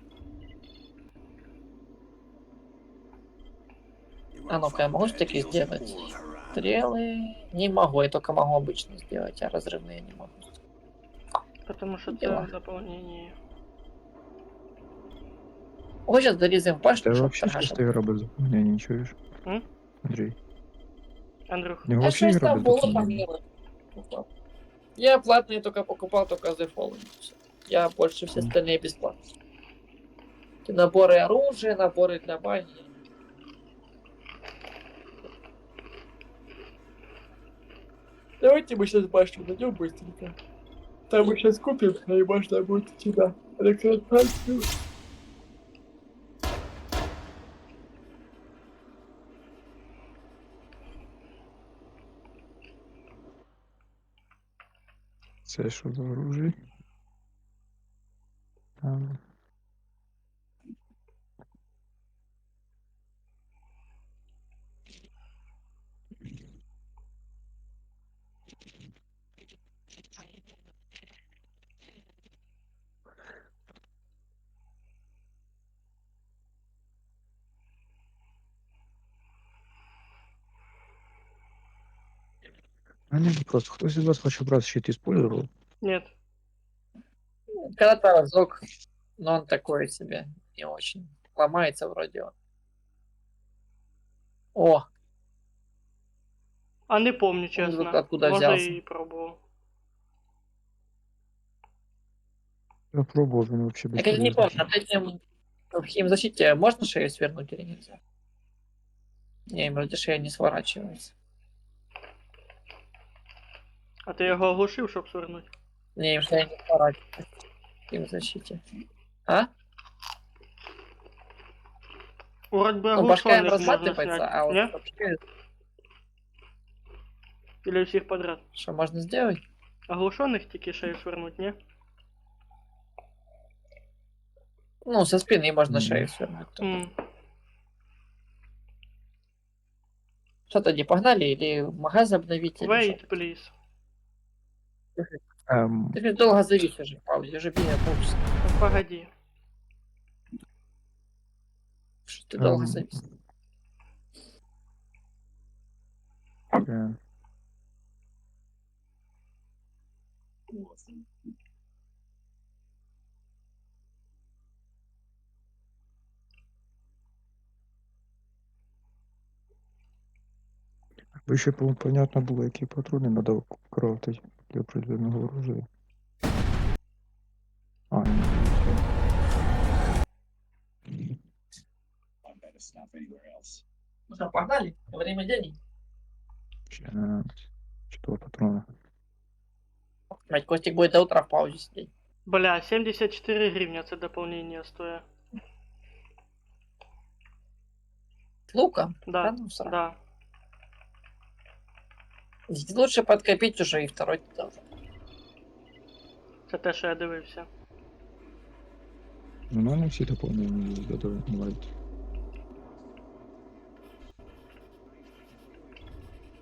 А ну-ка, я могу штыки сделать? Стрелы не могу, я только могу обычно сделать, а разрывные не могу. Потому що це Дела. доповнення. Ой, сейчас долезем в башню, Ти чтоб вообще торгаша. чисто ігра без доповнення, не чуєш? М? Андрій. Андрюх, У нього Я вообще шесть ігра там без было доповнення. помимо. Я платные только покупал, только за Fallen. Я больше все остальные бесплатные. Наборы оружия, наборы для бани. Давайте мы сейчас башню найдем быстренько. Там мы сейчас купим, и башня будет у тебя. Реконструкцию. Це що за оружие? Там. А не вопрос, хтось из вас хоче брат щит использовал? нет. Когда-то разок, но он такой себе, не очень. Ломается вроде он. О, А не помню, Он чесно. откуда Може взявся? і пробував. Я пробовал, он вообще я не бесполезный. помню, от этим в химзащите можно шею свернуть или нельзя? Не, вроде шея не сворачивается. А ти його оглушив, щоб свернути? Не, шея не сворачивается в химзащите. А? Вроді би Ну, башка им оглушених можна рассматривается, зняти. а вот Ні? вообще... Или всіх подряд? Что можно сделать? Оглушених тільки шею свернуть, ні? Ну, со спины можно Мгм. шею свернуть. М. Что тоді, погнали? Или магаз обновить? Или Wait, что? please. Ты же долго завис уже, Павел, я уже бегаю полчаса. Ну, погоди. Что ты долго Эм. завис? Ви ще понятно було, які патрони треба крафтити для определеного оружия. А, ні. Ну что, погнали? Время денег. Ще 4 патрона. Блять, Костик будет до утра в паузе сидеть. Бля, 74 гривня це дополнение стоит. Лука? Да, ну, срань. да. Лучше подкопить уже и второй тоже. Це те, що я дивився. Ну, мене всі доповнені є, давайте.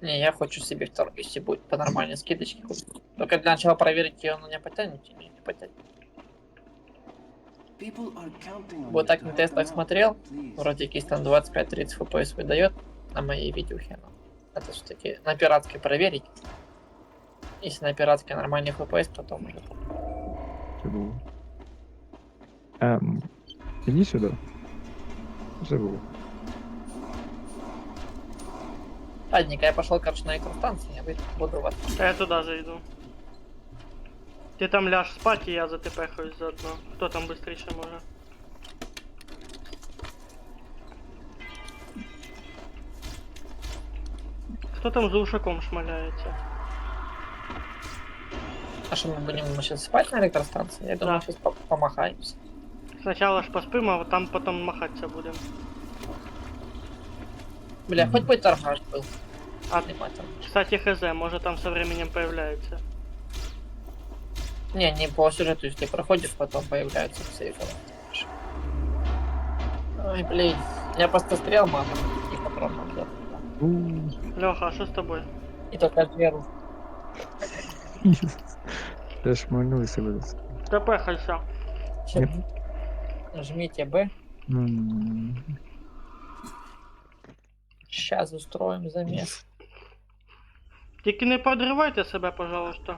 Не, я хочу себе второй, если будет по нормальной скидочке. Только для начала проверить, ее он не потянет или не потянет. Вот так на тестах смотрел, вроде есть там 25-30 FPS выдает на моей видюхе. Но это все-таки на пиратской проверить. Если на пиратской нормальный FPS, потом уже. Забув. Іди сюди. Забув. Ладненько, я пошел, короче, на электростанцию, я буду вас. А я туди зайду. Ти там ляж спать, і я за тебе хаюсь заодно. Хто там швидше може? Хто там з ушаком шмаляється? А что, мы будем сейчас спать на электростанции? Я думаю, Да. сейчас помахаемся. Спочатку ж поспимо, а там потім махатися будемо. Бля, хоть бы торгаш был. А, Нема там. кстати, хз, може там со временем появляется. Не по сюжету, если проходишь, потом появляются сейфы. Ой, блин. Я просто стрел, мама. И патрон нам дал. Леха, а що з тобою? И только дверь. Я шмальнув себе. Тепехайся. Нажмите Б. Сейчас устроим замес. Тільки не подривайте себе, пожалуйста.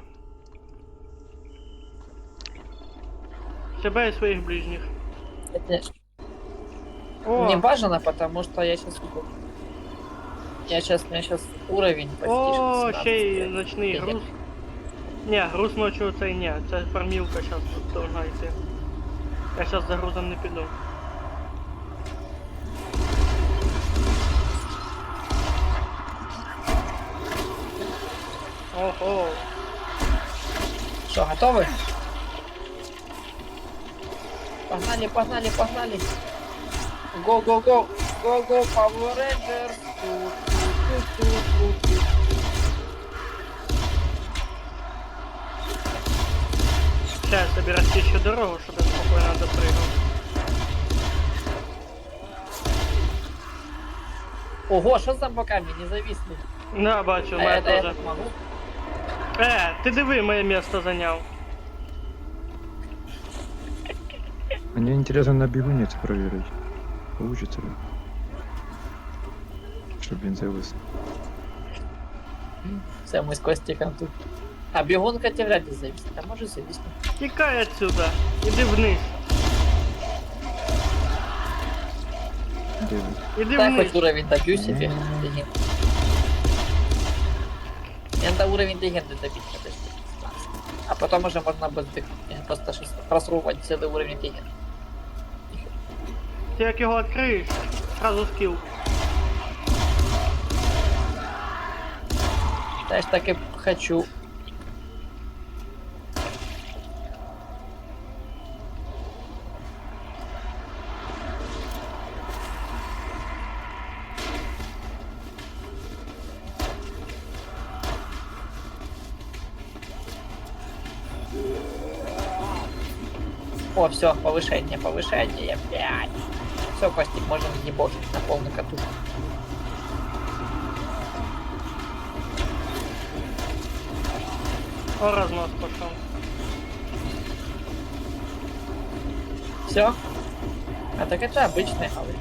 Себе і своїх ближніх. Это О, не важно, потому что я сейчас... у меня сейчас уровень почти о, 16. ще й ночний груз. Ні, груз ночі цей ні, це фармілка зараз тут должна йти. Я зараз за грузом не піду. Ого, Что, готовы? Погнали, погнали, погнали. Go, go, go. Go, go, Power Rangers. Ту-ту-ту-ту-ту. сейчас я собі розчищу дорогу, щоб я спокійно допригав. Ого, что за боками не зависли? Да, бачу, А мене я теж. так могу? Ти диви, моє місце зайняв. Мені інтересно на бігуні це перевірити. Получиться ли? Щоб він завис. Все, мы с Костиком тут. А бегунка тебе вряд ли зависит. А может зависнуть. Тікай отсюда, іди вниз. Де ви? Іди Так, вниз. хоть уровень добью себе. Легенды. Мне надо уровень легенды добить, подожди. А потом уже можно будет просто просрувать целый уровень легенды. Ти як його відкриєш, сразу скіл. Да, я ж так и хочу. О, все, повышение, повышение, 5. Все, Костик, можем ебошить на полную катушку. О, разнос пошел. Все? А так это обычные хаврики.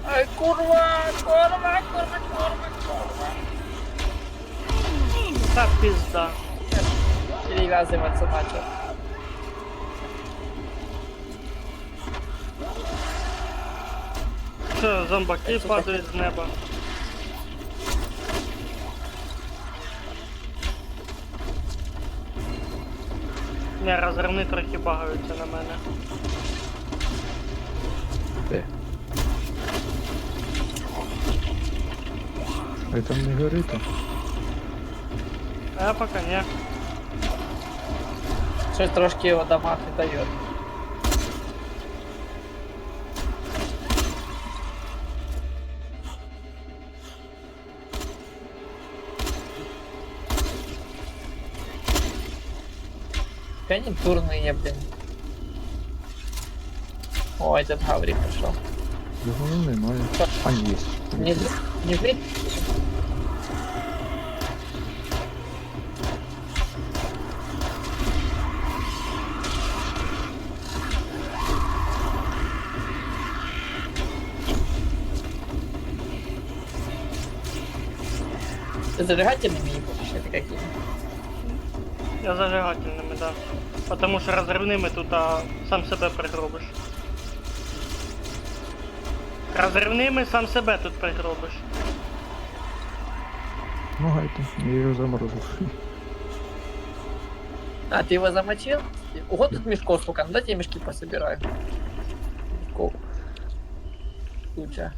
Ай, курва, курва, курва, курва, курва. Та пизда. Перевязываться начал. Що, зомбаки падають з неба. Не, розривни трохи багаються на мене. Де? Ви там не горите? А пока не. Щось трошки його дамаг не дает. Конъюнктурные, блин. О, этот Гаврик пошел. Його немає. А, є. Не врит? Ты зажигательными не будешь или какими? Я зажигательними, да. Потому що розривними тут сам себе пригробиш. Розривними сам себе тут пригробиш. Ну гайте, я його заморозив. А, ты его замочил? Ого, тут мешков сколько, ну дайте я мешки пособираю. Мешков. Куча.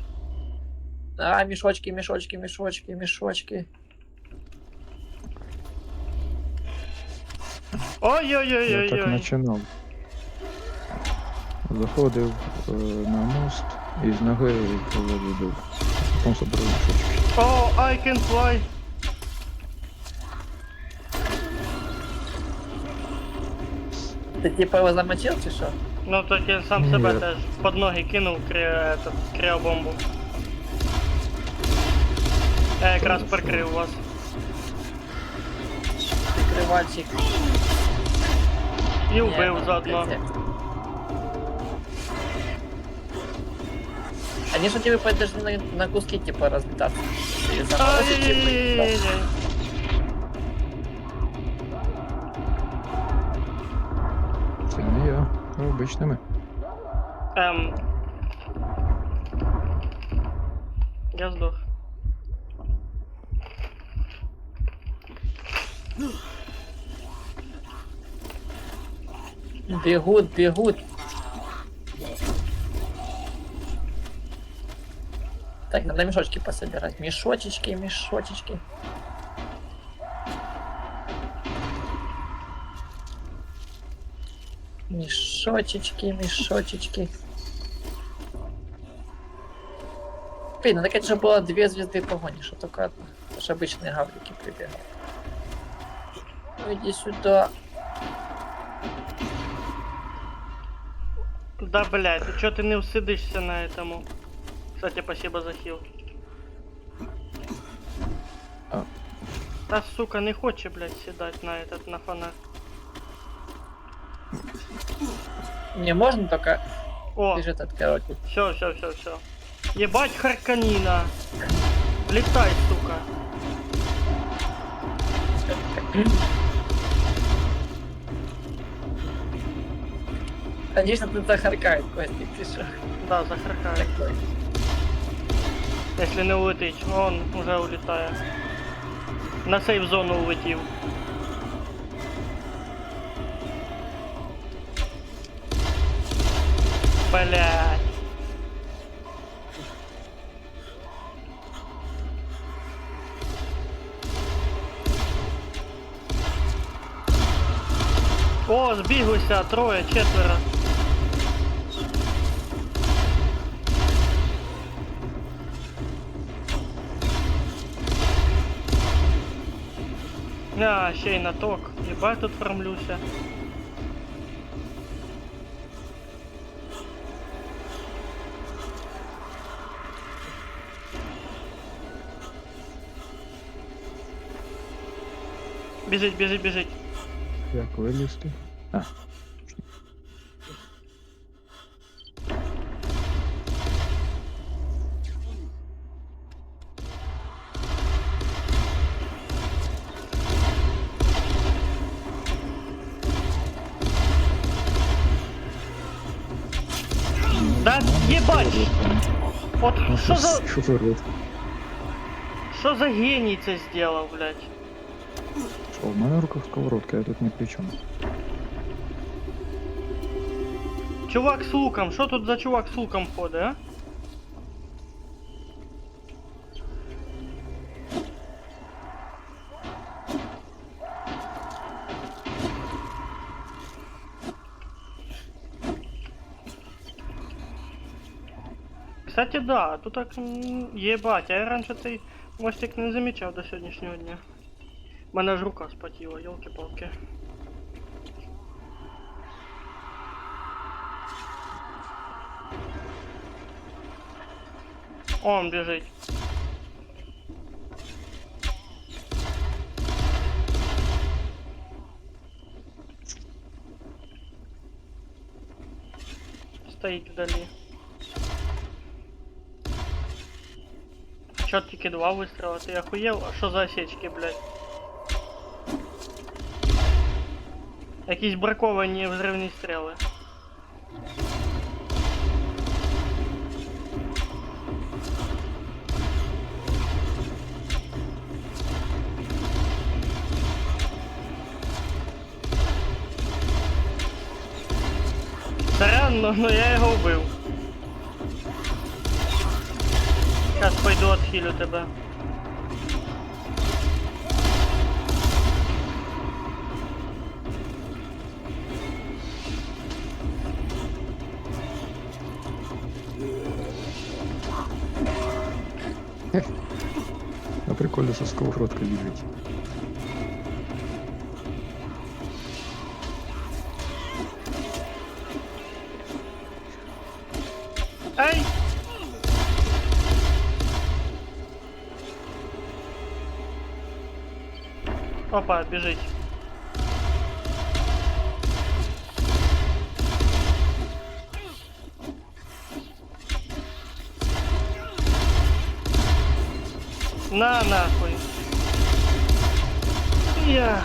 А, мешочки, мешочки, мешочки, мешочки. Я так Ой-ой-ой-ой-ой. починав. Заходив на мост і з ноги поводив. Потім собрав мішочки. О, I can fly. Ты типа его замочил, чи что? Ну так я сам Ні. себе теж під ноги кинув кріобомбу. Я якраз прикрив вас. Прикрывальщик. І вбив заодно. Они же тебе должны на куски типа разлетаться. И заморозить, типа, и- Ай-яй-яй-яй-яй. Це не я, а обичними. Я здох. Бегут, бегут. Так, надо мешочки пособирать. Мешочечки, мешочечки. Мешочечки, мешочечки. Блин, ну так это же было 2 звезды погони, что только одна. Это же обычные гаврики прибегали. Ну иди сюда. Да, блядь, ты чё ты не всидишься на этому? Кстати, спасибо за хил. А. Та сука не хоче, блядь, сідать на этот, на фонарь. Мне можно только... О, Ты же этот, короче. все. Ебать харканина. Летай, сука. Конечно, тут захаркает, Костик, ты что? Да, захаркає. Если не улетить, он уже улетає. На сейф зону улетів. Блядь. О, збіглися, троє, четверо. А, ще й на ток. Єбать тут фармлюся. Біжить, біжить, біжить. Як вилізти? А, Да єбать! От що за рот? що за геній це зробив, блядь? Що, в мене в руках сковородка, я тут ні при чому. Чувак з луком, що тут за чувак з луком ходить, а? Кстати, да, тут так єбать, а я раніше цей мостик не замічав до сьогоднішнього дня. У мене ж рука спотіла, йолки-палки. Он біжить. Стоїть вдалі. Чё тільки 2 вистріла? Ти охуєв? А що за осечки, блядь? Якісь браковані взривні стріли. Странно, но я його вбив. Сейчас пойду отхилю тебе. На приколі со сковородкою біжить. Ай! Опа, біжить. На нахуй. Я.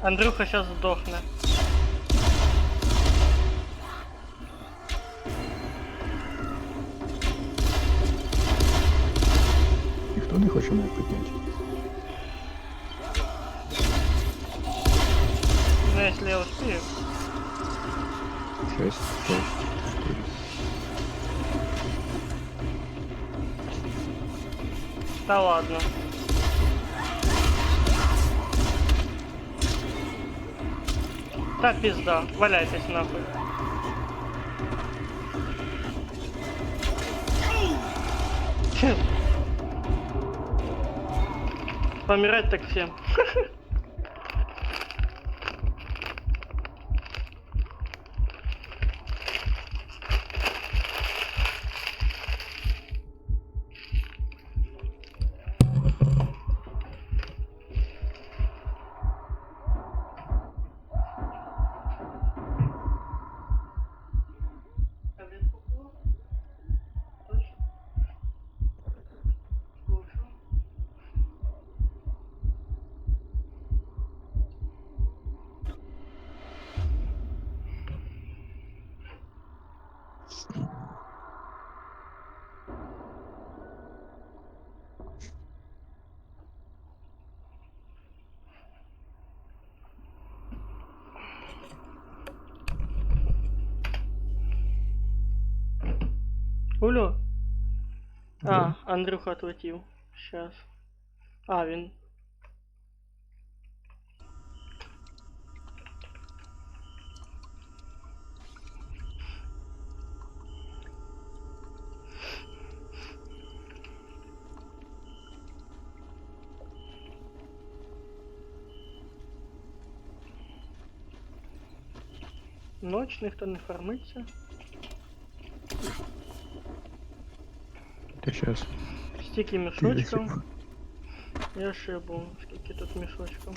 Андрюха сейчас сдохне. Ніхто не хоче мене підняти. Ну, если я успею. 6, 5, 4. Да ладно. Да пизда, валяйтесь нахуй. Помирать так всем. Улю. А, Андрюха отлетів. Сейчас. А, він. Ноч, ніхто не фармиться. Та щас. Стільки мішочком. Я шибу, скільки тут мішочком.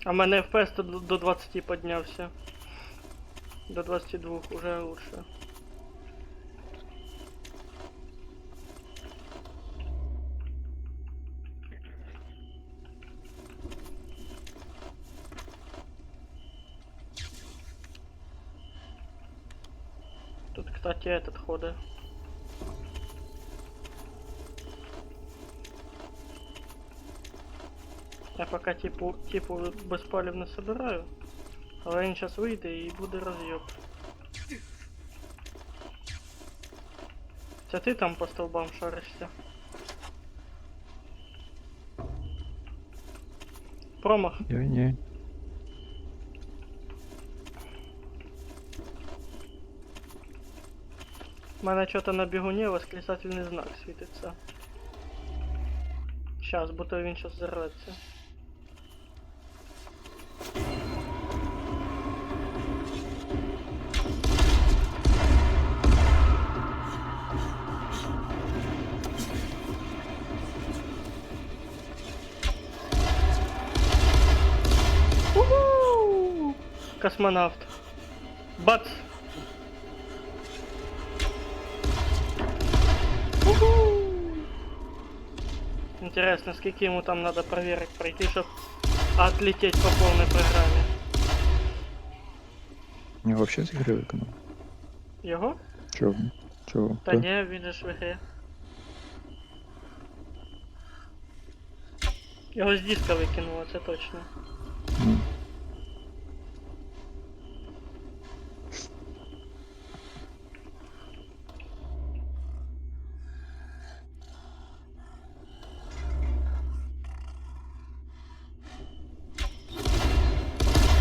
А в мене FPS тут до 20 піднявся. До 22 уже лучше. Тут, кстати, этот ходит. Я пока типу безпалівно собираю, але він зараз вийде і буде роз'єб. Це ти там по столбам шаришся? Промах. Я ні. У мене что-то на бігуні восклицательний знак світиться. Щас, бо то він щас зірветься. Уху! Космонавт. Бац! Интересно, скільки ему там надо проверок пройти, чтобы отлететь по полной программе. Я вообще з ігри виконав. Його? Чого? Чого? Та ні, він же ж в ігрі. Його з диска викинуло, це точно. М.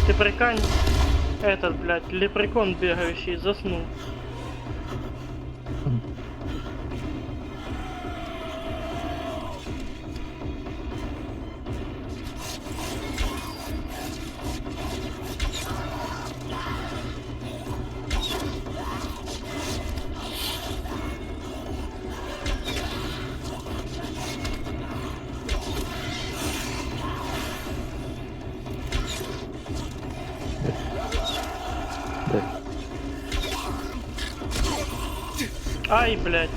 Ты прикинь, этот, блядь, лепрекон бегающий заснул. Де? Ай, блядь.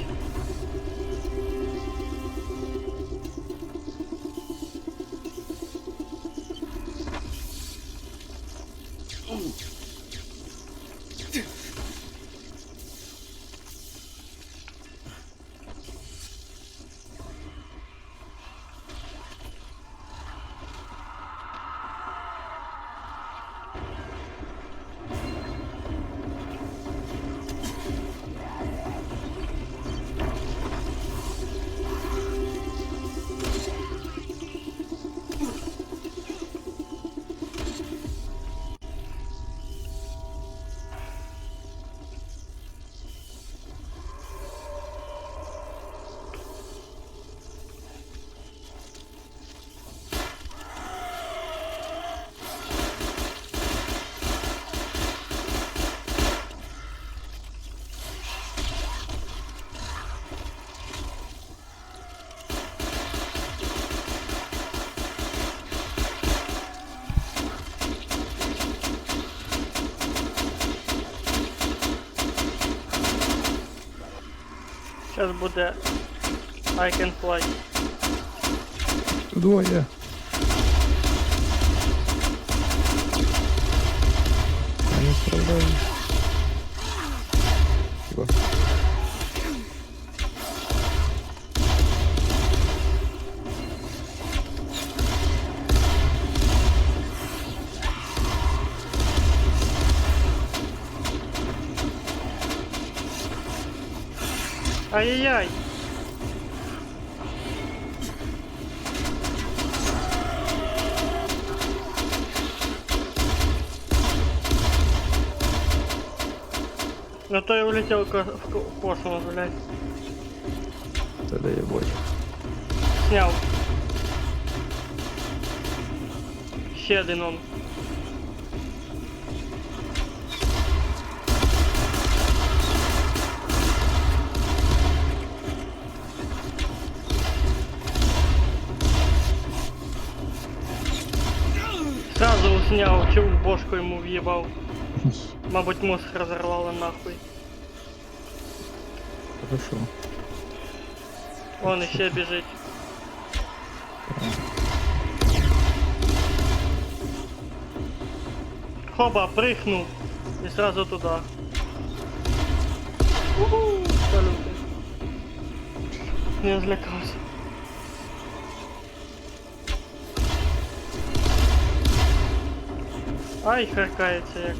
Сейчас буде I can fly. Двоє. Я не справляюсь. Хіба? Ай-яй-яй. Ну то я улетел в космос, блядь. Тогда я бачу. Снял. Ще один он. Сразу снял, чего в бошку ему въебал. Мабуть, мозг разорвало нахуй. Хорошо. Он еще бежит. Хоба, прыгнул. И сразу туда. Салюты. Не злякався. Ай, харкається як.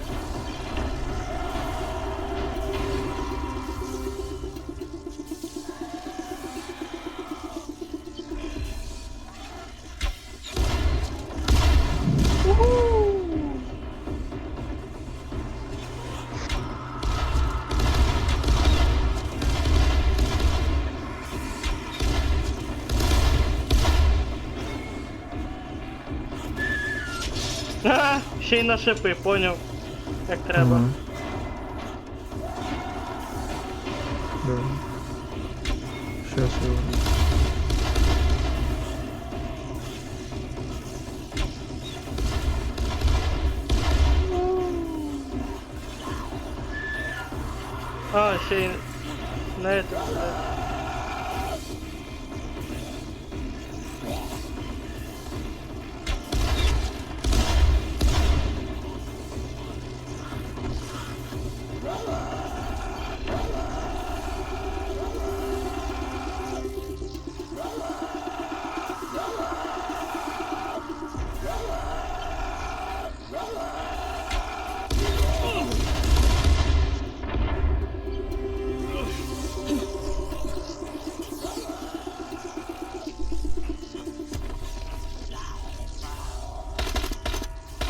А, ще й на шипи, поняв, як треба. Ага. Да. Сейчас я уже. А, ще й на это, блядь.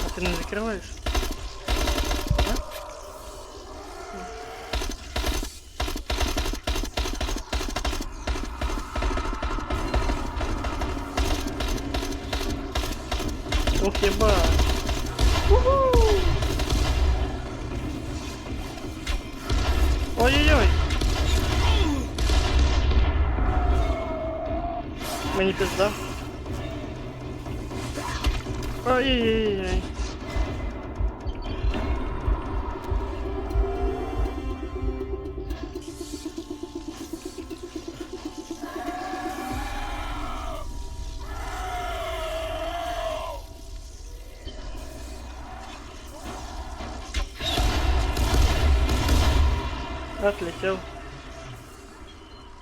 А ты не закрываешь? Ох, еба! Ой-ой-ой! Мені пизда. Ой-ой-ой. Отлетел.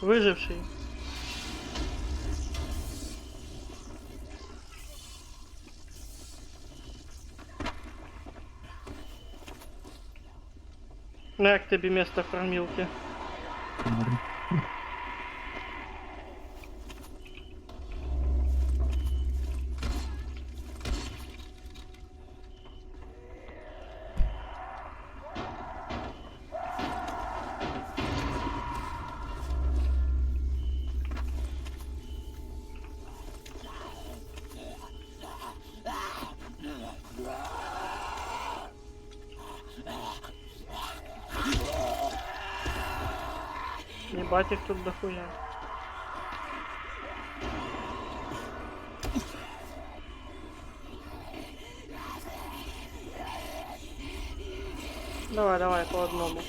Выживший. Ну як тобі місто фармілки? Норм. Ебать их тут дохуя. Давай, давай, по одному.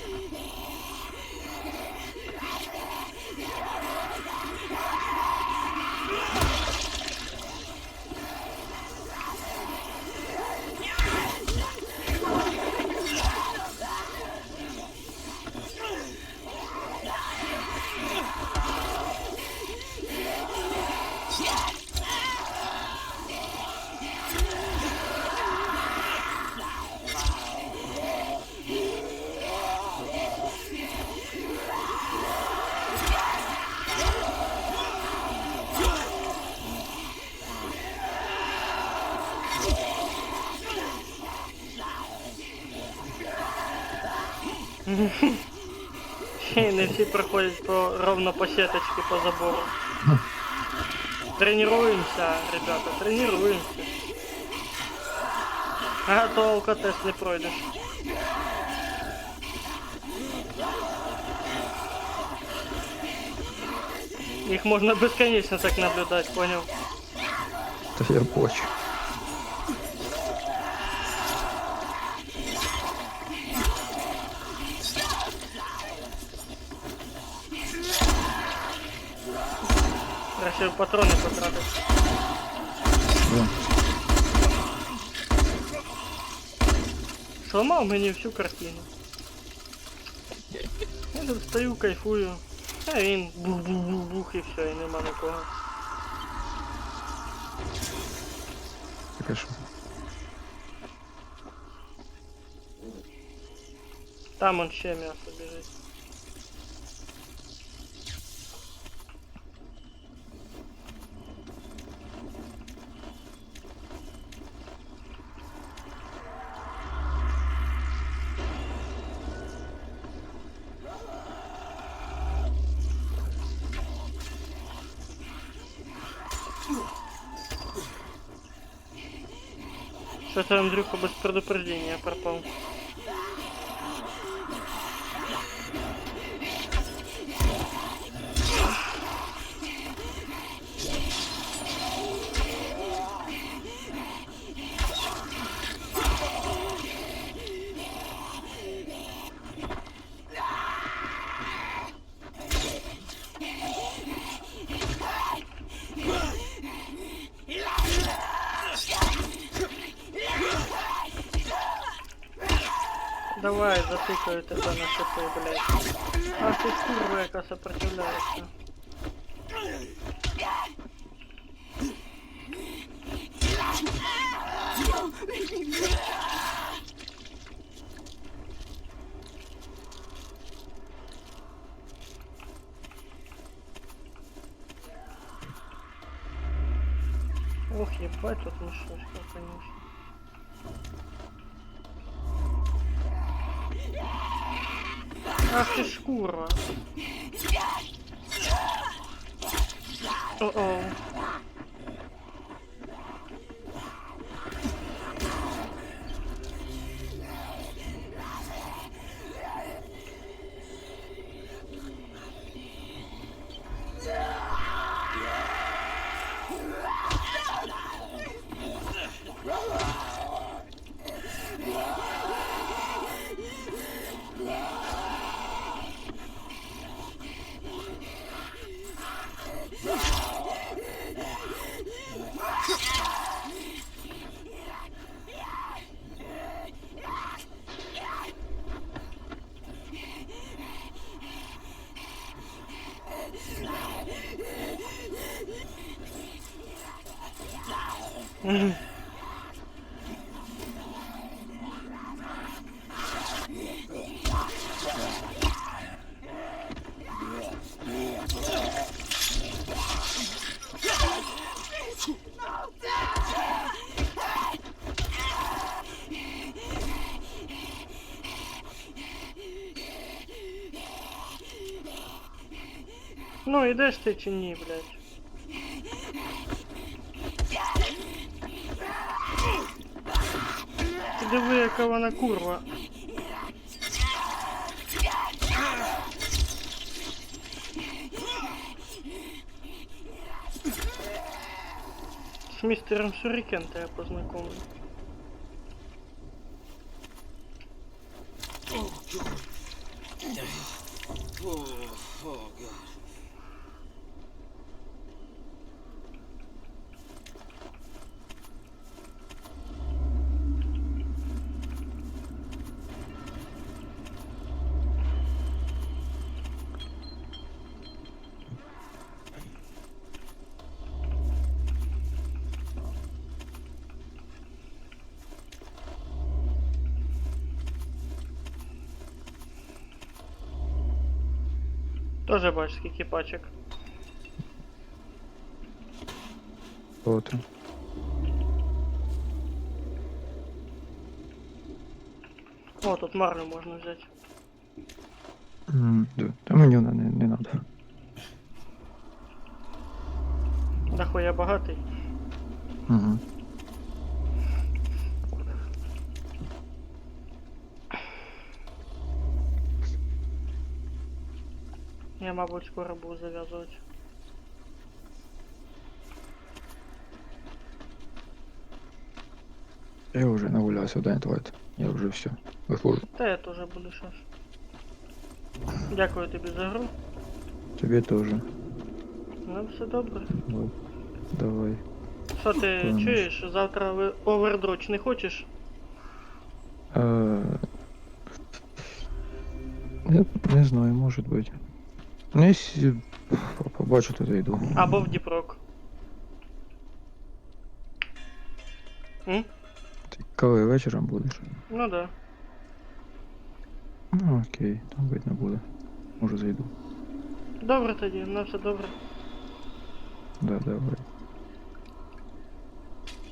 Ще й не всі проходять ровно по сеточке по забору. Тренируемся, ребята, тренируемся. А то алкотест не пройдеш. Их можно бесконечно так наблюдать, понял? Та я бачу. Решив патрони потратити. Да. Сломав мені всю картину. Я тут стою, кайфую. А він бух-бух-бух і все, і нема нікого. Таке що? Там он ще м'ясо біжить. Что-то Андрюха без предупреждения пропал. Давай, затыкаю тебя на шипы, блядь. Ах ты курва, яка сопротивляется. Ох, ебать, тут мешочка, конечно. Ах ты ж курва. О-о. Ну, ідеш ти чи ні, блядь? Ти диви, яка вона курва. З містером Шурікен я познайомлю. Тоже бачиш, скільки пачок. От. О, тут марлю можна взяти. Та мені вона не надо. Нахуя багатий. Угу. Я, мабуть, скоро буду зав'язувати. Я вже нагулявся в день твайт. Я вже все. Виходжу. Та я теж буду щас. Дякую тобі за гру. Тобі теж. Ну, все добре. Давай. Що ти Ладно. чуєш? Завтра овердроч не хочеш? Не знаю, може бути. Ну, якщо побачу, то зайду. Або в Діпрок. М? Ти коли вечором будеш? Ну да. Ну окей, там видно буде. Може зайду. Добре тоді, на все добре. Да, давай.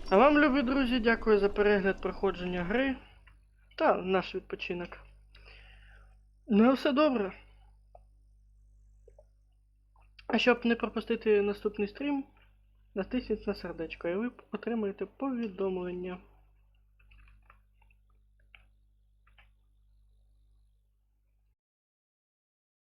А вам, любі друзі, дякую за перегляд проходження гри та наш відпочинок. Ну, все добре. А щоб не пропустити наступний стрім, натисніть на сердечко і ви отримаєте повідомлення.